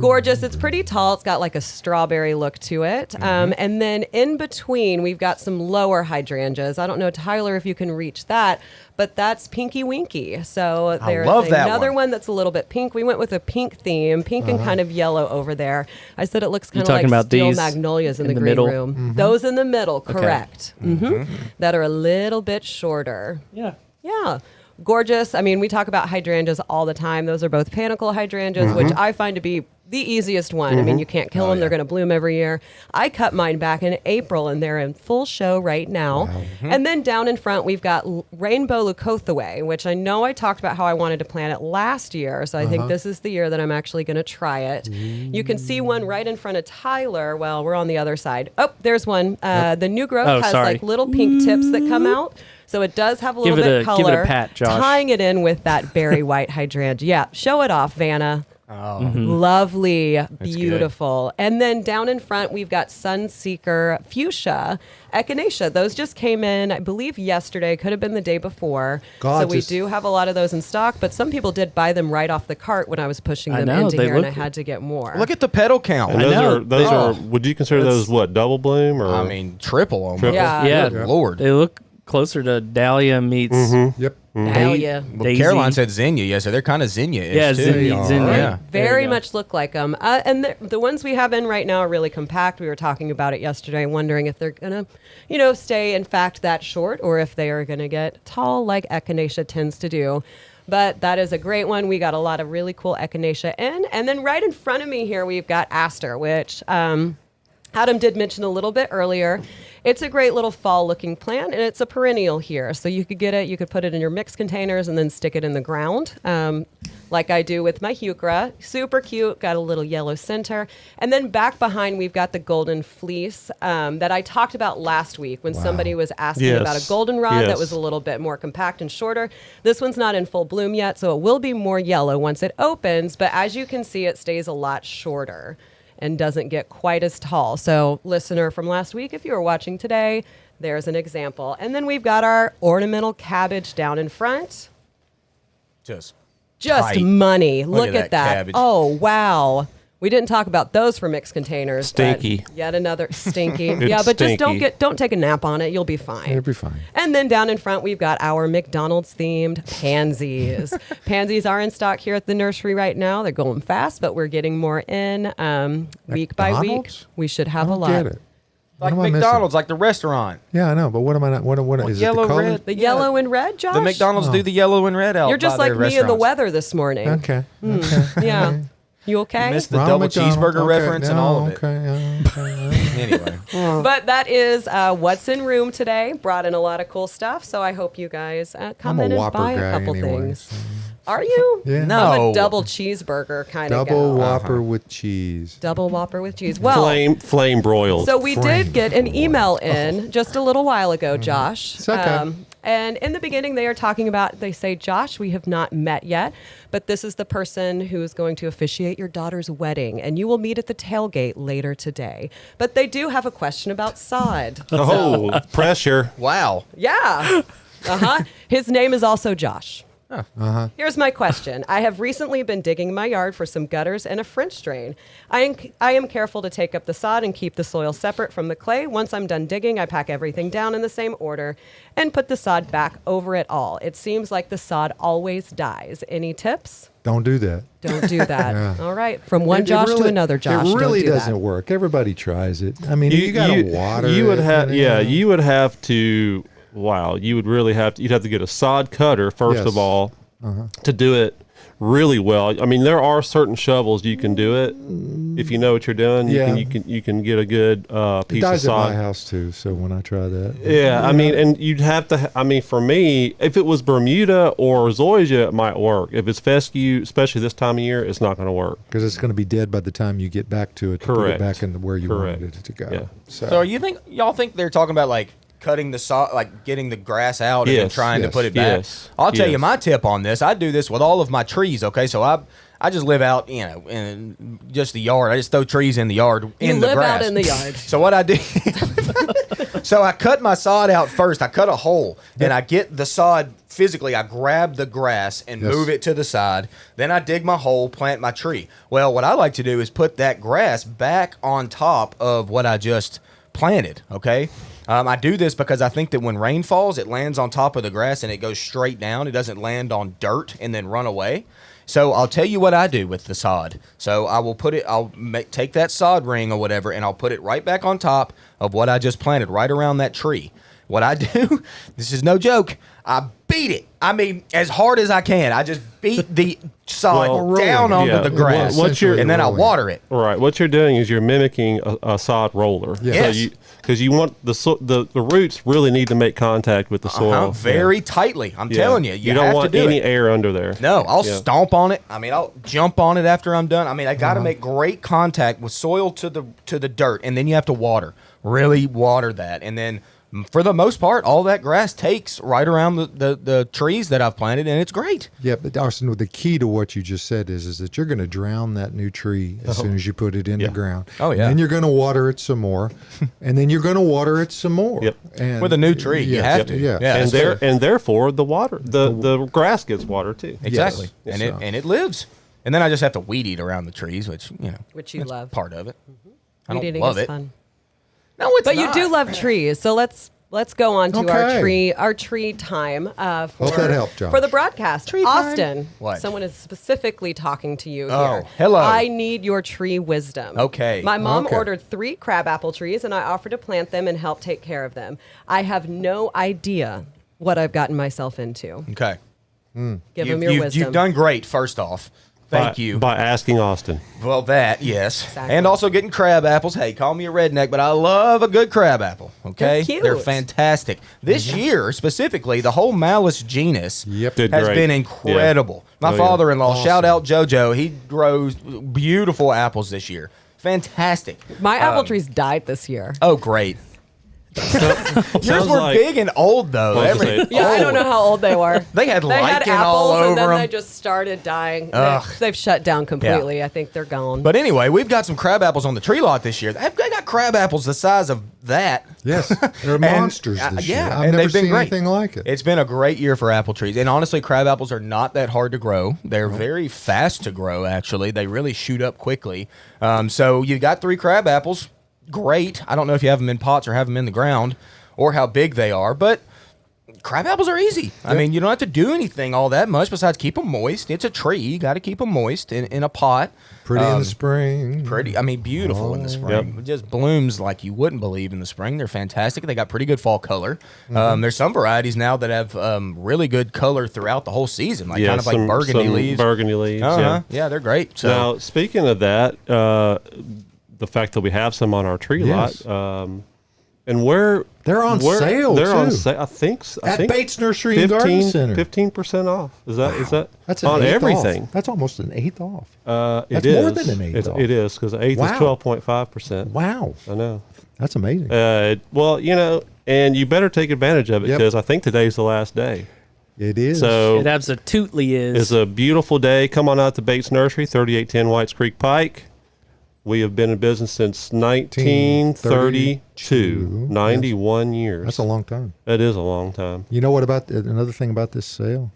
Gorgeous. It's pretty tall. It's got like a strawberry look to it. And then in between, we've got some lower hydrangeas. I don't know, Tyler, if you can reach that, but that's Pinky Winky. So there's love that another one. one that's a little bit pink. We went with a pink theme, pink and kind of yellow over there. I said it looks kind of talking like about steel these magnolias in the in the green middle? room. Those in the middle, correct. That are a little bit shorter. Yeah. Yeah. Gorgeous. I mean, we talk about hydrangeas all the time. Those are both panicle hydrangeas, which I find to be the easiest one. I mean, you can't kill them. They're going to bloom every year. I cut mine back in April, and they're in full show right now. And then down in front, we've got Rainbow Leucothaway, which I know I talked about how I wanted to plant it last year. So I think this is the year that I'm actually going to try it. You can see one right in front of Tyler. Well, we're on the other side. Oh, there's one. The new growth Oh, has sorry. like little pink tips that come out. So it does have a little Give it bit a- of color. give it a pat, Josh. Tying it in with that berry white hydrangea. Yeah, show it off, Vanna. Lovely, beautiful. And then down in front, we've got Sunseeker Fuchsia, Echinacea. Those just came in, I believe, yesterday. Could have been the day before. So we Gorgeous. do have a lot of those in stock, but some people did buy them right off the cart when I was pushing I them know, into they here, and I look- had to get more. Look at the petal count. And I know. those are. Would you consider those what, double bloom or? I mean, triple almost. Triple? Yeah. Yeah. Good Lord. They look closer to Dahlia meets Yep. Dahlia. Well, Daisy. Caroline said zinnia, yeah, so they're kind of zinnia-ish Yeah, too. zinnia. Yeah. Very much look like them. And the ones we have in right now are really compact. We were talking about it yesterday, wondering if they're going to, stay, in fact, that short or if they are going to get tall like echinacea tends to do. But that is a great one. We got a lot of really cool echinacea in. And then right in front of me here, we've got aster, which Adam did mention a little bit earlier. It's a great little fall-looking plant, and it's a perennial here. So you could get it, you could put it in your mixed containers and then stick it in the ground, like I do with my heuchera. Super cute, got a little yellow center. And then back behind, we've got the golden fleece that I talked about last week when somebody was asking Yes. about a goldenrod that Yes. was a little bit more compact and shorter. This one's not in full bloom yet, so it will be more yellow once it opens, but as you can see, it stays a lot shorter and doesn't get quite as tall. So, listener from last week, if you were watching today, there's an example. And then we've got our ornamental cabbage down in front. Just Just tight. money. Look Look at at that that. cabbage. Oh, wow. We didn't talk about those for mixed containers. but Stinky. Yet another stinky. It's Yeah, but just stinky. don't take a nap on it. You'll be fine. It'll be fine. And then down in front, we've got our McDonald's themed pansies. Pansies are in stock here at the nursery right now. They're going fast, but we're getting more in week by week. McDonald's? We should I have a don't lot. get it. What like am I missing? McDonald's, like the restaurant. Yeah, I know, but what am I not? What is yellow, it? The color? red. The Yeah. yellow and red, Josh? The McDonald's do the yellow and red out. You're just by like their me in the restaurants. weather this morning. Okay. Yeah. You okay? Missed the Ronald double McDonald. cheeseburger Okay, reference and no, all of it. Okay. Yeah, okay. Anyway, But that is what's in room today. Brought in a lot of cool stuff, so I hope you guys come I'm a in and Whopper buy guy a couple anyway, things. so- Are you? Yeah. No. I'm a double cheeseburger kind of Double gal. Whopper with cheese. Double Whopper with cheese. Well, Flame broiled. so we Frame. did get an email in just a little while ago, Josh. It's okay. And in the beginning, they are talking about, they say, Josh, we have not met yet, but this is the person who is going to officiate your daughter's wedding, and you will meet at the tailgate later today. But they do have a question about sod. Oh, pressure. wow. Yeah. His name is also Josh. Here's my question. I have recently been digging my yard for some gutters and a French drain. I am careful to take up the sod and keep the soil separate from the clay. Once I'm done digging, I pack everything down in the same order and put the sod back over it all. It seems like the sod always dies. Any tips? Don't do that. Don't do that. Yeah. All right. From one Josh to another Josh. It really Don't do doesn't that. work. Everybody tries it. I mean, you got to water. You would it, have, you know. you would have to. Wow, you would really have to. You'd have to get a sod cutter first Yes. of all to do it really well. I mean, there are certain shovels you can do it if you know what you're doing. Yeah. You can get a good It piece of dies at my sod. house too. So when I try that, Yeah, I mean, and you'd have to. I mean, for me, if it was Bermuda or zoysia, it might work. If it's fescue, especially this time of year, it's not going to work. because it's going to be dead by the time you get back to it. To put it Correct. back into where you Correct. wanted it to go. Yeah. So y'all think they're talking about like cutting the sod, like getting the grass out and then Yes, trying to yes, put it back? yes, I'll tell you yes. my tip on this. I do this with all of my trees. Okay, so I just live out, in just the yard. I just throw trees in the yard in the live grass. out in the yard. So what I do, so I cut my sod out first. I cut a hole, and I get the sod physically. I grab the grass and Yes. move it to the side. Then I dig my hole, plant my tree. Well, what I like to do is put that grass back on top of what I just planted. Okay. I do this because I think that when rain falls, it lands on top of the grass and it goes straight down. It doesn't land on dirt and then run away. So I'll tell you what I do with the sod. So I will put it, take that sod ring or whatever, and I'll put it right back on top of what I just planted, right around that tree. What I do, this is no joke, I beat it. I mean, as hard as I can. I just beat the sod Well, down rolling, onto yeah. the grass, Well, what's your- and then I rolling. water it. Right. What you're doing is you're mimicking a sod roller. Yes. So because you want the roots really need to make contact with the soil. Very tightly. I'm Yeah. telling you. You don't have want to do any it. air under there. No, I'll Yeah. stomp on it. I mean, I'll jump on it after I'm done. I mean, I got to make great contact with soil to the dirt, and then you have to water. Really water that, and then for the most part, all that grass takes right around the trees that I've planted, and it's great. Yeah, but Austin, the key to what you just said is that you're going to drown that new tree as soon as you put it in Yeah. the ground. Oh, yeah. And then you're going to water it some more, and then you're going to water it some more. Yep. And With a new tree, you have to. Yeah. Yeah. And therefore the grass gets water too. Exactly, Yes. and it lives. And then I just have to weed eat around the trees, which Which you that's love. part of it. I Weed don't eating love is it. fun. No, it's But not. you do love trees, so let's Let's go on to Okay. our tree time. Hope that helped, Josh. For the broadcast. Austin, What? someone is specifically talking to you Oh, here. hello. I need your tree wisdom. Okay. My mom Okay. ordered 3 crabapple trees, and I offered to plant them and help take care of them. I have no idea what I've gotten myself into. Okay. Give them your wisdom. You've done great, first off. Thank by, you. by asking Austin. Well, that, yes. Exactly. And also getting crab apples. Hey, call me a redneck, but I love a good crab apple, okay? They're cute. They're fantastic. This year, specifically, the whole Malus genus Did has great. been incredible. Yeah. My Oh, father-in-law, Awesome. shout out JoJo, he grows beautiful apples this year. Fantastic. My apple trees died this year. Oh, great. Yours Sounds were like- big and old, though. Well, I was gonna say- Yeah, I don't know how old they were. They had had lichen apples, all and over then them. they just started dying. Ugh. They've shut down completely. I think they're gone. But anyway, we've got some crab apples on the tree lot this year. They got crab apples the size of that. Yes, they're monsters this year. I've and never they've been seen great. anything like it. It's been a great year for apple trees. And honestly, crab apples are not that hard to grow. They're very fast to grow, actually. They really shoot up quickly. So you got 3 crab apples. Great. I don't know if you have them in pots or have them in the ground or how big they are, but crab apples are easy. I mean, you don't have to do anything all that much besides keep them moist. It's a tree. You got to keep them moist in a pot. Pretty in the spring. Pretty, I mean, beautiful in the spring. Yep. It just blooms like you wouldn't believe in the spring. They're fantastic. They got pretty good fall color. There's some varieties now that have really good color throughout the whole season, like kind of like burgundy leaves. Burgundy leaves. Uh-huh. Yeah, they're great. So Now, speaking of that, the fact that we have some on our tree Yes. lot, and where They're on sale, They're on too. sale. I think At Bates Nursery and Garden Center. 15% off. Is that That's an on eighth everything? Off. That's almost an eighth off. It That's more is. than an eighth off. It is because the eighth Wow. is 12.5%. Wow, I know. that's amazing. Well, and you better take advantage of it Yep. because I think today's the last day. It is. So It absolutely is. it's a beautiful day. Come on out to Bates Nursery, 3810 Whites Creek Pike. We have been in business since 1932, 91 years. that's a long time. That is a long time. You know what about another thing about this sale?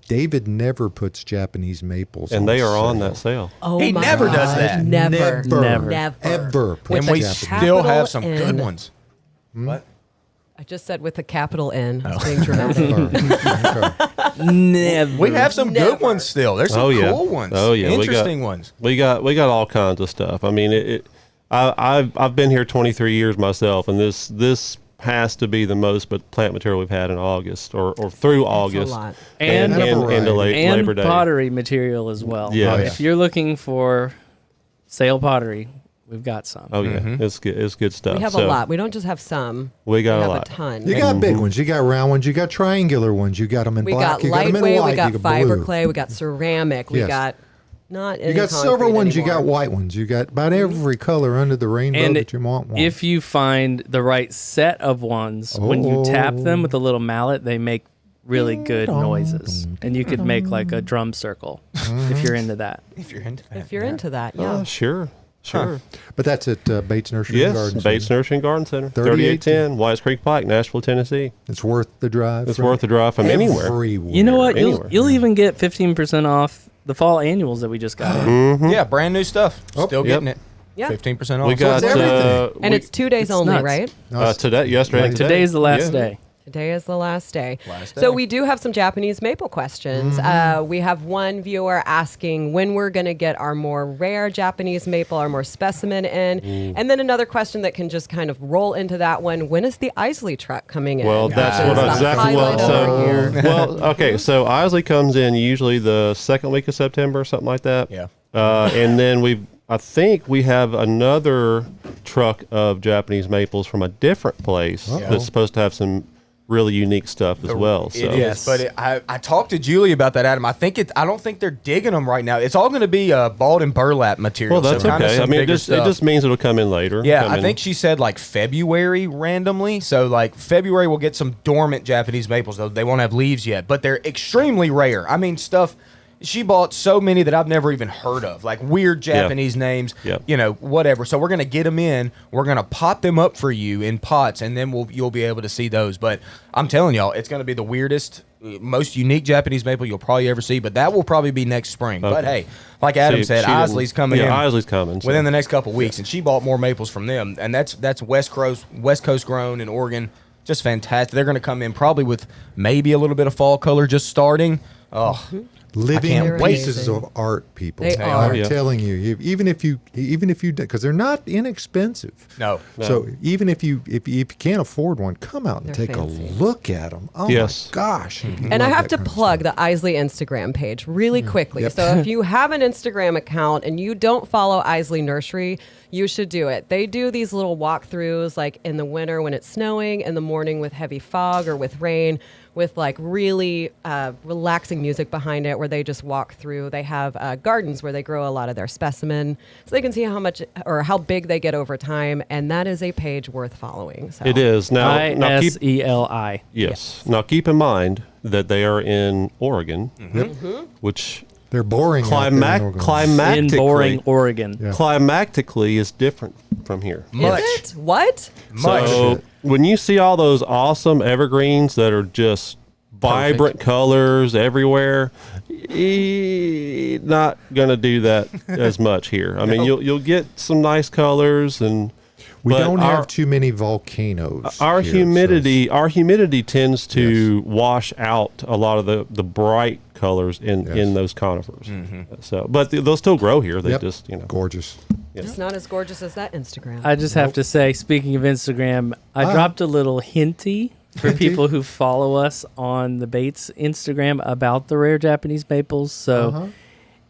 David never puts Japanese maples, And they are on sale. that sale. oh He my never God. does that. Never. Never. ever. With puts and we a Japanese- still have some capital good N. ones. What? I just said with a capital N. Oh. It's being dramatic. Okay. Never. We have some Never. good ones still. There's some Oh, yeah. cool ones. Oh, yeah. Interesting ones. We got all kinds of stuff. I mean, I've been here 23 years myself, and this has to be the most plant material we've had in August or through August. lot. And- into Labor Day. pottery material as well. Yeah. Oh, yeah. If you're looking for sale pottery, we've got some. Oh yeah, it's good. It's good stuff. We have a lot. We don't just have some. We got we a have lot. a ton. You got big ones. You got round ones. You got triangular ones. You got them in we black. got You got them in lightweight. white. We got you fiber blue. clay. We got ceramic. We Yes. got not. You got silver ones. You got white ones. You got about every color under the rainbow And that you want. One. if you find the right set of ones, when you tap them with a little mallet, they make really good noises. And you could make like a drum circle if you're into that. If you're into that. If you're into that, yeah. Sure. But that's at Bates Nursery and Yes, Garden Bates Center. Nursery and Garden Center, 3810 3810 Whites Creek Pike, Nashville, Tennessee. It's worth the drive. It's worth the drive from anywhere. Everywhere. You know what? Anywhere. You'll even get 15% off the fall annuals that we just got. in. Yeah, brand new stuff. Oh, Still yep. getting it. Yeah. 15% off. We got it's everything. And it's 2 days It's only, nuts. right? No, it's- yesterday. Like today's the last day. Today is the last day. Last day. So we do have some Japanese maple questions. We have one viewer asking when we're going to get our more rare Japanese maple, our more specimen in. And then another question that can just kind of roll into that one. When is the Isley truck coming in? Well, that's That what is the exactly highlight what. of our year. Well, okay. So Isley comes in usually the second week of September, something like that. Yeah. And then I think we have another truck of Japanese maples from a different place that's supposed to have some really unique stuff as well. So It is, but I talked to Julie about that, Adam. I don't think they're digging them right now. It's all going to be balled and burlap material. well, that's so kinda okay. I some mean, bigger it stuff. just means it'll come in later. Yeah, Come I in- think she said like February randomly. So like February we'll get some dormant Japanese maples though. They won't have leaves yet, but they're extremely rare. I mean stuff she bought so many that I've never even heard of, like weird Japanese names, whatever. So we're going to get them in. We're going to pot them up for you in pots, and then you'll be able to see those. But I'm telling y'all, it's going to be the weirdest, most unique Japanese maple you'll probably ever see, but that will probably be next spring. Okay. But hey, like Adam said, Isley's coming in. Isley's coming. Within the next couple weeks, and she bought more maples from them. And that's West Coast grown in Oregon. Just fantastic. They're going to come in probably with maybe a little bit of fall color just starting. Oh, living pieces of art, people. They are. I'm telling you, even if you, because they're not inexpensive. No. So even if you can't afford one, come out and take fancy. a look at them. Oh Yes. my gosh! And I have to plug the Isley Instagram page really quickly. Yep. So if you have an Instagram account and you don't follow Isley Nursery, you should do it. They do these little walkthroughs like in the winter when it's snowing, in the morning with heavy fog or with rain, with like really relaxing music behind it where they just walk through. They have gardens where they grow a lot of their specimen so they can see how much or how big they get over time. And that is a page worth following. So. It is. Now keep, ISELI. yes. Now keep in mind that they are in Oregon, which They're boring. out there in Oregon. climactically, In boring Oregon. Yeah. climactically is different from here. Much. Is it? What? Much. So when you see all those awesome evergreens that are just vibrant colors everywhere, not gonna do that as much here. I mean, you'll get some nice colors, and We but don't our- have too many volcanoes. Our here, humidity tends to wash out a lot of the bright colors in those conifers. So, but they'll still grow here. They Yep. just gorgeous. It's not as gorgeous as that Instagram. I just have to say, speaking of Instagram, I dropped a little hinty for people who follow us on the Bates Instagram about the rare Japanese maples. So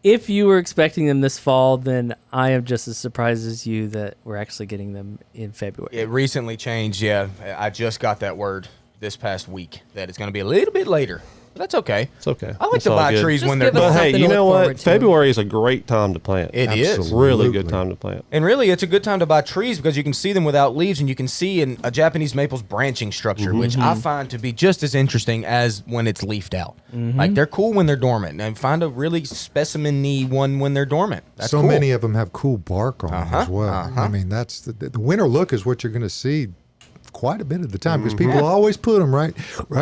if you were expecting them this fall, then I am just as surprised as you that we're actually getting them in February. It recently changed. Yeah, I just got that word this past week that it's going to be a little bit later. But that's okay. It's okay. I like It's to all buy good. trees Just when they're give us But done. hey, something you to know look what? forward to. February is a great time to plant. It is. Absolutely. Really good time to plant. And really, it's a good time to buy trees because you can see them without leaves, and you can see in a Japanese maple's branching structure, which I find to be just as interesting as when it's leafed out. Like, they're cool when they're dormant, and find a really specimen-y one when they're dormant. That's So cool. many of them have cool bark on them as well. I mean, that's the winter look is what you're going to see quite a bit of the time because people always put them right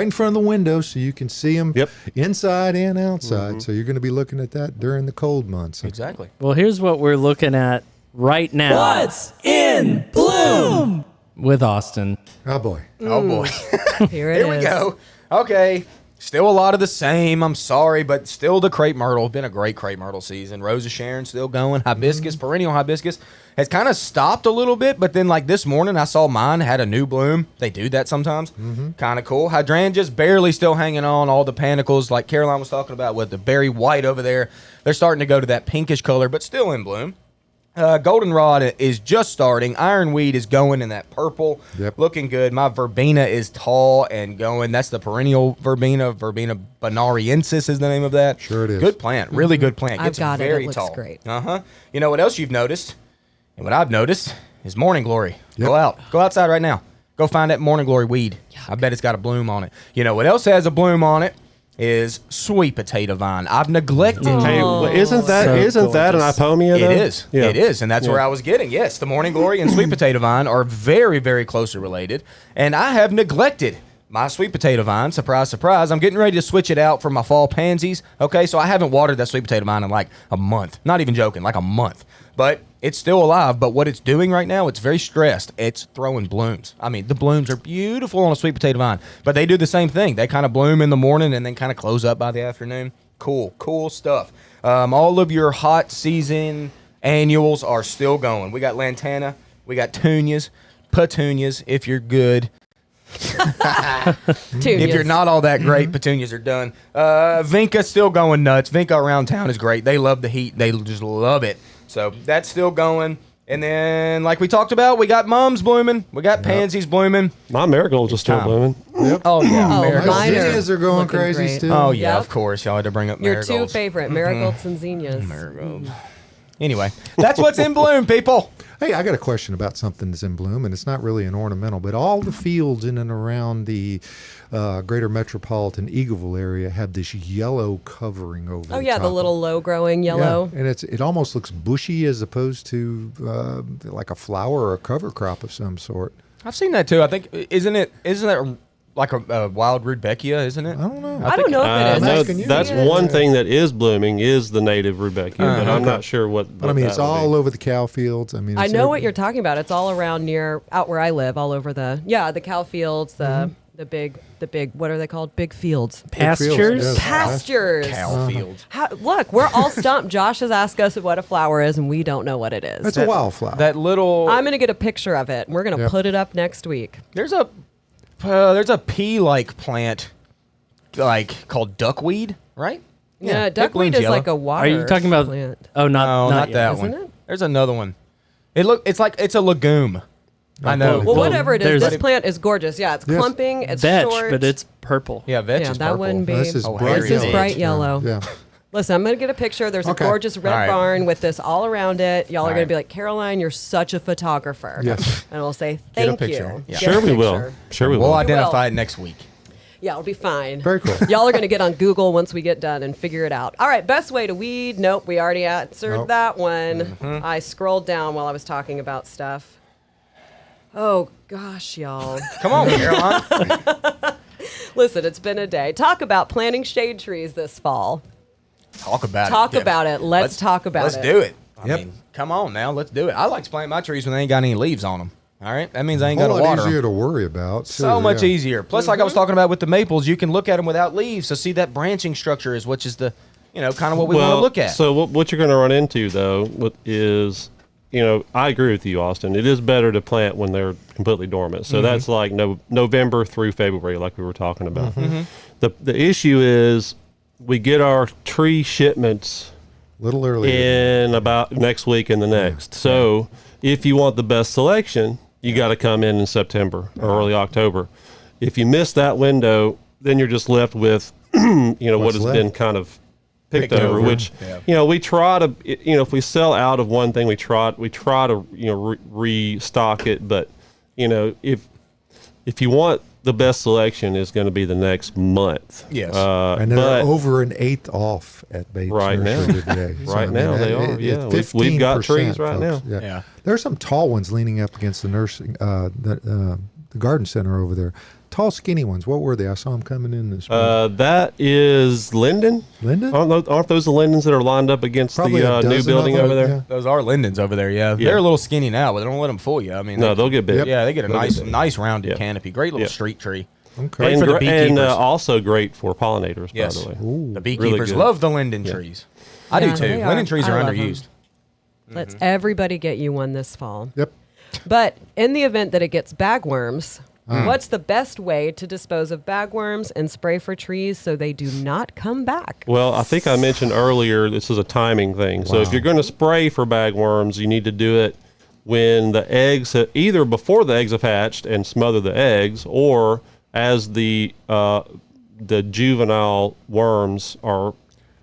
in front of the window so you can see them inside and outside. So you're going to be looking at that during the cold months. Exactly. Well, here's what we're looking at right now. What's in bloom? With Austin. Oh boy. Oh, boy. Here it Here we is. go. Okay. Still a lot of the same. I'm sorry, but still the crepe myrtle. Been a great crepe myrtle season. Rose of Sharon still going. Hibiscus, perennial hibiscus has kind of stopped a little bit, but then like this morning I saw mine had a new bloom. They do that sometimes. Kind of cool. Hydrangeas barely still hanging on. All the panicles like Caroline was talking about with the berry white over there. They're starting to go to that pinkish color, but still in bloom. Goldenrod is just starting. Ironweed is going in that purple. Yep. Looking good. My verbena is tall and going. That's the perennial verbena. Verbena bonariensis is the name of that. Sure it is. Good plant. Really good plant. I've Gets got it. It very looks tall. great. You know what else you've noticed? And what I've noticed is morning glory. Yep. Go out. Go outside right now. Go find that morning glory weed. I bet it's got a bloom on it. You know what else has a bloom on it? Is sweet potato vine. I've neglected. Hey, isn't that So an gorgeous. ipomea? It though? is. Yeah. It is. And that's where I was getting. Yes, the morning glory and sweet potato vine are very, very closely related. And I have neglected my sweet potato vine. Surprise, surprise. I'm getting ready to switch it out for my fall pansies. Okay, so I haven't watered that sweet potato vine in like a month. Not even joking, like a month. But it's still alive. But what it's doing right now, it's very stressed. It's throwing blooms. I mean, the blooms are beautiful on a sweet potato vine. But they do the same thing. They kind of bloom in the morning and then kind of close up by the afternoon. Cool stuff. All of your hot season annuals are still going. We got lantana. We got petunias if you're good. If you're not all that great, petunias are done. Vinca's still going nuts. Vinca around town is great. They love the heat. They just love it. So that's still going. And then, like we talked about, we got mums blooming. We got pansies blooming. My marigolds are still time. blooming. Oh, yeah. Oh, marigolds. mine are Zinnias are going looking crazy great. still. Oh, yeah, Yep. of course. Y'all had to bring up Your marigolds. two favorite, marigolds and zinnias. Marigolds. Anyway, that's what's in bloom, people. Hey, I got a question about something that's in bloom, and it's not really an ornamental, but all the fields in and around the greater metropolitan Eagleville area have this yellow covering over. Oh yeah, the little low-growing yellow. Yeah, and it almost looks bushy as opposed to like a flower or a cover crop of some sort. I've seen that too. I think isn't that like a wild rudbeckia? Isn't it? I don't know. I don't know if it is. No, asking you. that's one thing that is blooming is the native rudbeckia, but I'm not sure what. But I mean, it's all over the cow fields. I mean, I it's know what you're talking about. It's all around out where I live, all over the cow fields, the big what are they called? Big fields. Pastures? Yes. Pastures. Cow fields. Look, we're all stumped. Josh has asked us what a flower is, and we don't know what it is. It's a wildflower. That little. I'm going to get a picture of it, and we're going to Yep. put it up next week. There's a pea-like plant, like called duckweed, right? Yeah, it duckweed blooms is yellow. like a water Are you talking about? plant. Oh, No, not yet. that Isn't one. it? There's another one. It's a legume. I know. Well, whatever it is, There's- this plant is gorgeous. Yeah, it's Yes. clumping, it's Vetch, short. but it's purple. Yeah, vetch Yeah, is that purple. wouldn't be. This is Oh, bright Harry This is Vetch. bright yellow. Yeah. Listen, I'm going to get a picture. There's Okay. a gorgeous red All right. barn with this all around it. Y'all are All going right. to be like, Caroline, you're such a photographer. Yes. And we'll say, Get a thank picture. you. Yeah. Get a Sure we will. picture. Sure we We'll will. identify it next week. Yeah, it'll be fine. Very cool. Y'all are going to get on Google once we get done and figure it out. All right, best way to weed. Nope, we already answered Nope. that one. I scrolled down while I was talking about stuff. Oh, gosh, y'all. Come on, Caroline. Listen, it's been a day. Talk about planting shade trees this fall. Talk about Talk it. about it. Let's talk about Let's it. do it. I Yep. mean, come on now. Let's do it. I like to plant my trees when they ain't got any leaves on them. All right? That means I ain't A got whole to lot water 'em. easier to worry about. So too, much yeah. easier. Plus, like I was talking about with the maples, you can look at them without leaves. So see that branching structure which is the, kind of what we want to look at. So what you're going to run into though is, I agree with you, Austin. It is better to plant when they're completely dormant. So that's like November through February, like we were talking about. The issue is we get our tree shipments A little earlier. in about next week and the next. So if you want the best selection, you got to come in September or early October. If you miss that window, then you're just left with, what What's has left? been kind of picked Picked over, over. which, Yeah. we try to, if we sell out of one thing, we try to, restock it. But, if you want the best selection is going to be the next month. Yes. And they're but over an eighth off at Bates Right Nursery now. today. Right now they are, yeah. We've got trees right now. Yeah. Yeah. There are some tall ones leaning up against the the garden center over there. Tall, skinny ones. What were they? I saw them coming in this morning. That is Linden. Linden? Aren't those the lindens that are lined up against Probably the a new dozen building of over them, there? yeah. Those are lindens over there, yeah. They're a little skinny now, but don't let them fool you. I mean, No, they'll get big. Yeah, they get a They'll nice, get big. nice rounded Yeah. canopy. Great little Yeah. street tree. Okay. And, for the and beekeepers. also great for pollinators, Yes. by the way. The beekeepers good. love the linden trees. I Yeah, do too. they are. Linden trees I are love 'em. underused. Let's everybody get you one this fall. Yep. But in the event that it gets bagworms, what's the best way to dispose of bagworms and spray for trees so they do not come back? Well, I think I mentioned earlier this is a timing thing. So if you're going to spray for bagworms, you need to do it when the eggs either before the eggs have hatched and smother the eggs, or as the juvenile worms are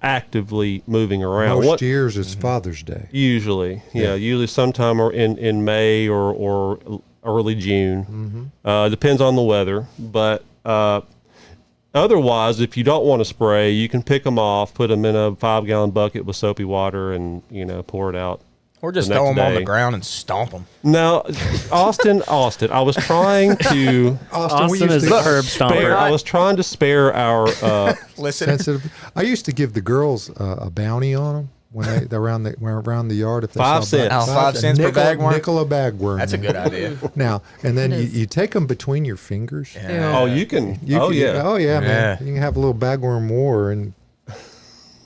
actively moving around. Most years it's Father's Day. Usually, usually sometime or in May or early June. Depends on the weather, but otherwise, if you don't want to spray, you can pick them off, put them in a 5-gallon bucket with soapy water, and pour it out. Or just the throw next them on the day. ground and stomp them. Now, Austin, I was trying to Austin is a herb stomper. I was trying to spare our Listen. Sensitive. I used to give the girls a bounty on them when they around the yard. If they 5 saw cents. bag- Oh, 5 cents per bagworm? Nickel a bagworm. That's a good idea. Now and then It you, is. you take them between your fingers. oh, you can. You oh can- yeah. Oh yeah, man. Yeah. You can have a little bagworm war and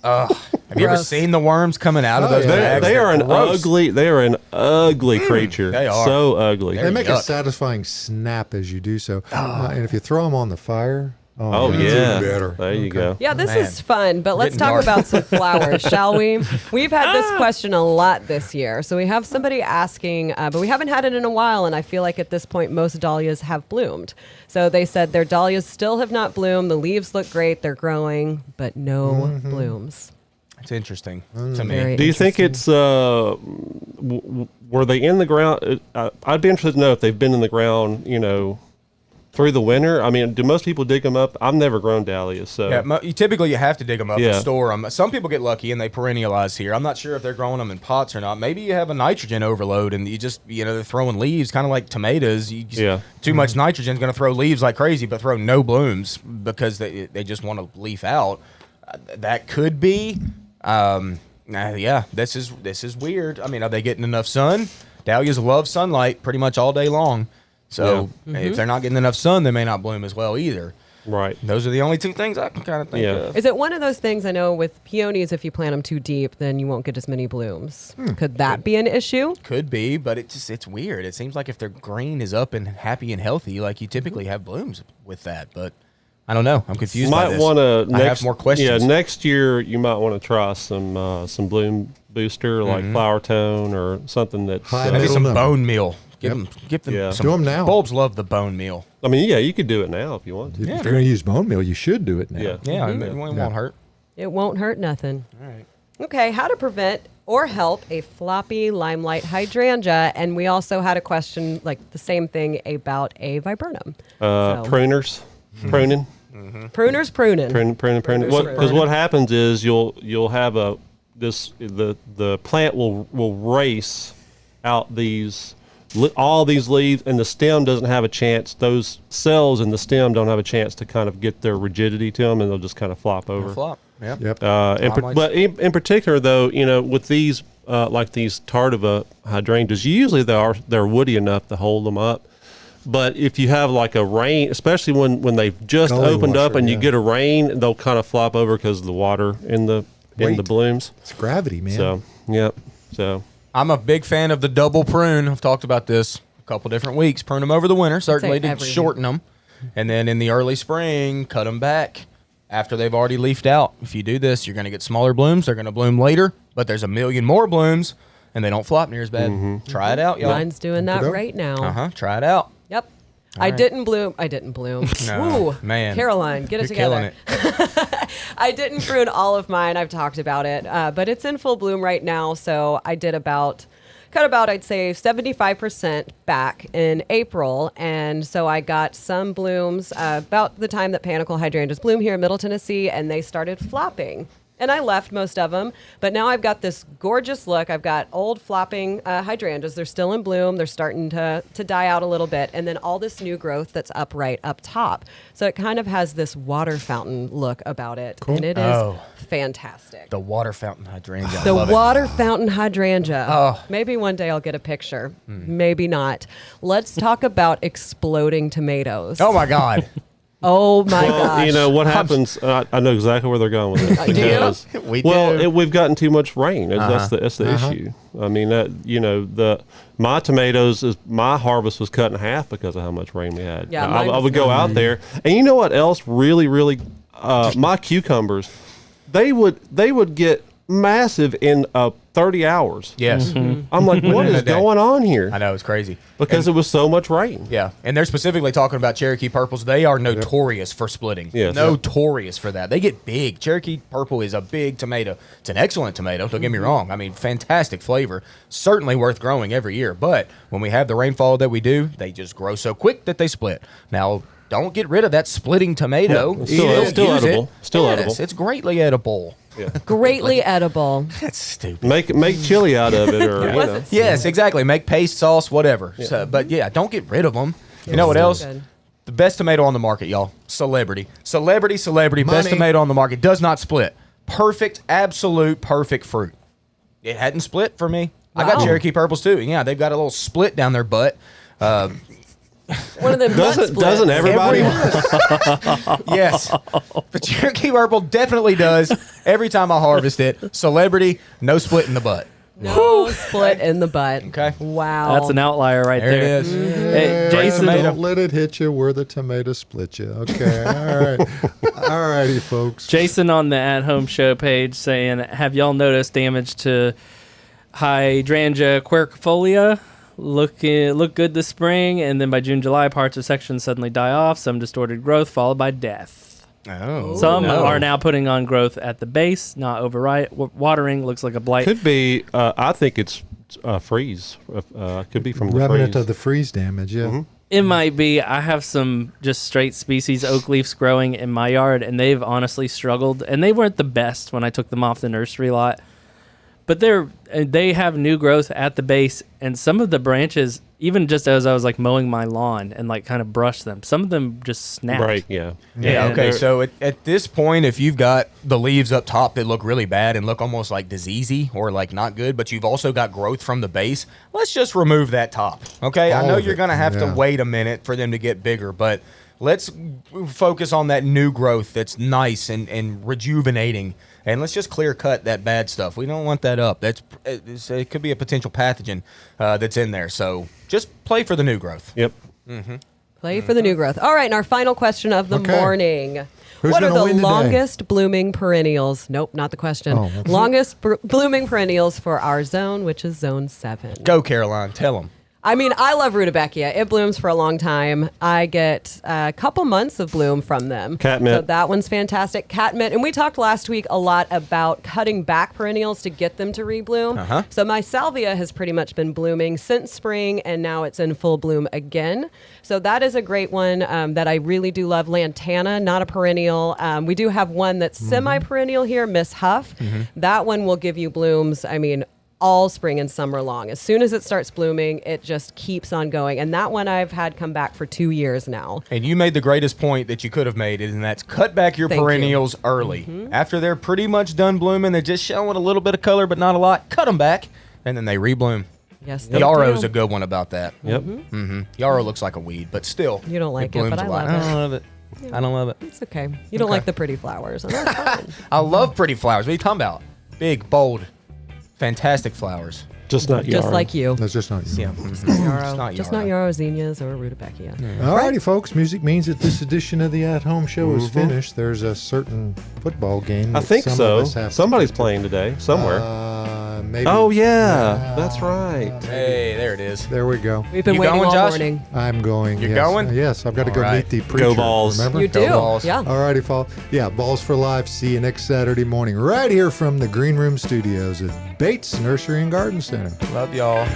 Have you ever Gross. seen the worms coming out of Oh, those yeah. bags? They are They're an gross. ugly creature. They are. So ugly. they make a yuck. satisfying snap as you do so. And if you throw them on the fire, Oh man, it's yeah. even better. There you go. Yeah, this Man. is fun, but let's Getting talk dark. about some flowers, shall we? We've had this question a lot this year. So we have somebody asking, but we haven't had it in a while, and I feel like at this point most dahlias have bloomed. So they said their dahlias still have not bloomed. The leaves look great, they're growing, but no blooms. It's interesting to me. Very Do you think it's were they in the ground? I'd be interested to know if they've been in the ground, through the winter. I mean, do most people dig them up? I've never grown dahlias, so Yeah, typically you have to dig them up and store them. Some people get lucky and they perennialize here. I'm not sure if they're growing them in pots or not. Maybe you have a nitrogen overload and you just, they're throwing leaves, kind of like tomatoes. Too much nitrogen is going to throw leaves like crazy, but throw no blooms because they just want to leaf out. That could be. This is weird. I mean, are they getting enough sun? Dahlias love sunlight pretty much all day long. So if they're not getting enough sun, they may not bloom as well either. Right. Those are the only two things I can kind of think of. Is it one of those things? I know with peonies, if you plant them too deep, then you won't get as many blooms. Could that be an issue? Could be, but it's weird. It seems like if their green is up and happy and healthy, like you typically have blooms with that. But I don't know. I'm confused. Might want to. I have more questions. Yeah, next year you might want to try some bloom booster like Flower Tone or something that's maybe some bone meal. Give them some. Do them now. Bulbs love the bone meal. I mean, you could do it now if you want to. If you're going to use bone meal, you should do it now. It won't hurt. It won't hurt nothing. All right. Okay, how to prevent or help a floppy limelight hydrangea, and we also had a question like the same thing about a viburnum. Pruners, pruning. Pruners pruning. Pruning. Because what happens is you'll have the plant will race out all these leaves, and the stem doesn't have a chance. Those cells in the stem don't have a chance to kind of get their rigidity to them, and they'll just kind of flop over. Flop. Yep. But in particular, though, with these like these tardiva hydrangeas, usually they're woody enough to hold them up. But if you have like a rain, especially when they've just opened up and you get a rain, they'll kind of flop over because of the water in the blooms. It's gravity, man. So So I'm a big fan of the double prune. I've talked about this a couple different weeks. Prune them over the winter, certainly to shorten them. And then in the early spring, cut them back after they've already leafed out. If you do this, you're going to get smaller blooms. They're going to bloom later, but there's a million more blooms, and they don't flop near as bad. Try it out, y'all. Mine's doing that right now. Try it out. Yep. I didn't bloom. No, Ooh, man. Caroline, get it together. Killing it. I didn't prune all of mine. I've talked about it, but it's in full bloom right now. So I did cut about, I'd say 75% back in April. And so I got some blooms about the time that panicle hydrangeas bloom here in Middle Tennessee, and they started flopping. And I left most of them, but now I've got this gorgeous look. I've got old flopping hydrangeas. They're still in bloom. They're starting to die out a little bit. And then all this new growth that's upright up top. So it kind of has this water fountain look about it. Cool. And it is fantastic. The water fountain hydrangea. The water fountain hydrangea. Oh. Maybe one day I'll get a picture. Maybe not. Let's talk about exploding tomatoes. Oh, my God. Oh my gosh! You know what happens? I know exactly where they're going with it. We've gotten too much rain. That's the issue. I mean, my tomatoes my harvest was cut in half because of how much rain we had. Yeah, I would go out there, and you know what else? Really, my cucumbers, they would get massive in 30 hours. Yes. I'm like, what is going on here? I know, it's crazy. Because it was so much rain. Yeah. And they're specifically talking about Cherokee purples. They are notorious for splitting. Yes. Notorious for that. They get big. Cherokee purple is a big tomato. It's an excellent tomato, don't get me wrong. I mean, fantastic flavor. Certainly worth growing every year. But when we have the rainfall that we do, they just grow so quick that they split. Now, don't get rid of that splitting tomato. Yeah, still edible. Still edible. It's greatly edible. Yeah. Greatly edible. That's stupid. Make chili out of it, or Yes, exactly. Make paste sauce, whatever. Yeah. So, but yeah, don't get rid of them. You know what else? Good. The best tomato on the market, y'all. Celebrity. Best tomato on the market. Does not split. Perfect, absolute perfect fruit. It hadn't split for me. Wow. I got Cherokee purples too. Yeah, they've got a little split down their butt. One of them doesn't everybody? Yes, but Cherokee purple definitely does. Every time I harvest it, Celebrity, no split in the butt. No split in the butt. Okay. Wow. That's an outlier right there. There it is. Hey, Jason, Don't let it hit you where the tomato split you. Okay. All right. All righty, folks. Jason on the At Home Show page saying, have y'all noticed damage to hydrangea quercifolia? Look good this spring, and then by June, July, parts of sections suddenly die off, some distorted growth followed by death. Oh, Some no. are now putting on growth at the base, not watering. Looks like a blight. Could be. I think it's freeze. Could be from the Remnant freeze. of the freeze damage, yeah. It might be. I have some just straight species oak leaves growing in my yard, and they've honestly struggled. And they weren't the best when I took them off the nursery lot. But they have new growth at the base, and some of the branches, even just as I was like mowing my lawn and like kind of brushed them, some of them just snapped. Right. Yeah. Yeah, And okay. they're- So at this point, if you've got the leaves up top that look really bad and look almost like diseasey or like not good, but you've also got growth from the base, let's just remove that top. Okay. I All know of you're it, going to have yeah. to wait a minute for them to get bigger, but let's focus on that new growth that's nice and rejuvenating. And let's just clear cut that bad stuff. We don't want that up. It could be a potential pathogen that's in there. So just play for the new growth. Yep. Play for the new growth. All right, and our final question of the Okay. morning. Who's What are gonna the win today? longest blooming perennials? Nope, not the question. Oh, okay. Longest blooming perennials for our zone, which is zone 7. Go, Caroline. Tell them. I mean, I love rutabacia. It blooms for a long time. I get a couple months of bloom from them. Catmint. So that one's fantastic. Catmint. And we talked last week a lot about cutting back perennials to get them to rebloom. Uh-huh. So my salvia has pretty much been blooming since spring, and now it's in full bloom again. So that is a great one that I really do love. Lantana, not a perennial. We do have one that's semi-perennial here, Miss Huff. That one will give you blooms, I mean, all spring and summer long. As soon as it starts blooming, it just keeps on going. And that one I've had come back for 2 years now. And you made the greatest point that you could have made, and that's cut back your Thank you. perennials early. After they're pretty much done blooming, they're just showing a little bit of color, but not a lot. Cut them back, and then they rebloom. Yes, they Yarrow's do. a good one about that. Yep. Yarrow looks like a weed, but still. You don't like it, blooms but a I lot. love it. I don't love it. I don't love it. It's okay. You don't like the pretty flowers. And that's fine. I love pretty flowers. What are you talking about? Big, bold, fantastic flowers. Just not Just yarrow. like you. That's just not you. Yeah. Yarrow. Just not yarrow, zinnias, or rutabacia. Alrighty, folks. Music means that this edition of the At Home Show is finished. There's a certain football game. I that think some of so. us have to Somebody's get to. playing today somewhere. Maybe. Oh yeah, that's right. Hey, there it is. There we go. We've been You waiting going, all Josh? morning. I'm going. You're yes. going? Yes, I've got to go All right. meet the preacher. Vols. Remember? You do. Balls. Yeah. Alrighty, folks. Yeah, Balls for Life. See you next Saturday morning, right here from the Green Room Studios at Bates Nursery and Garden Center. Love y'all.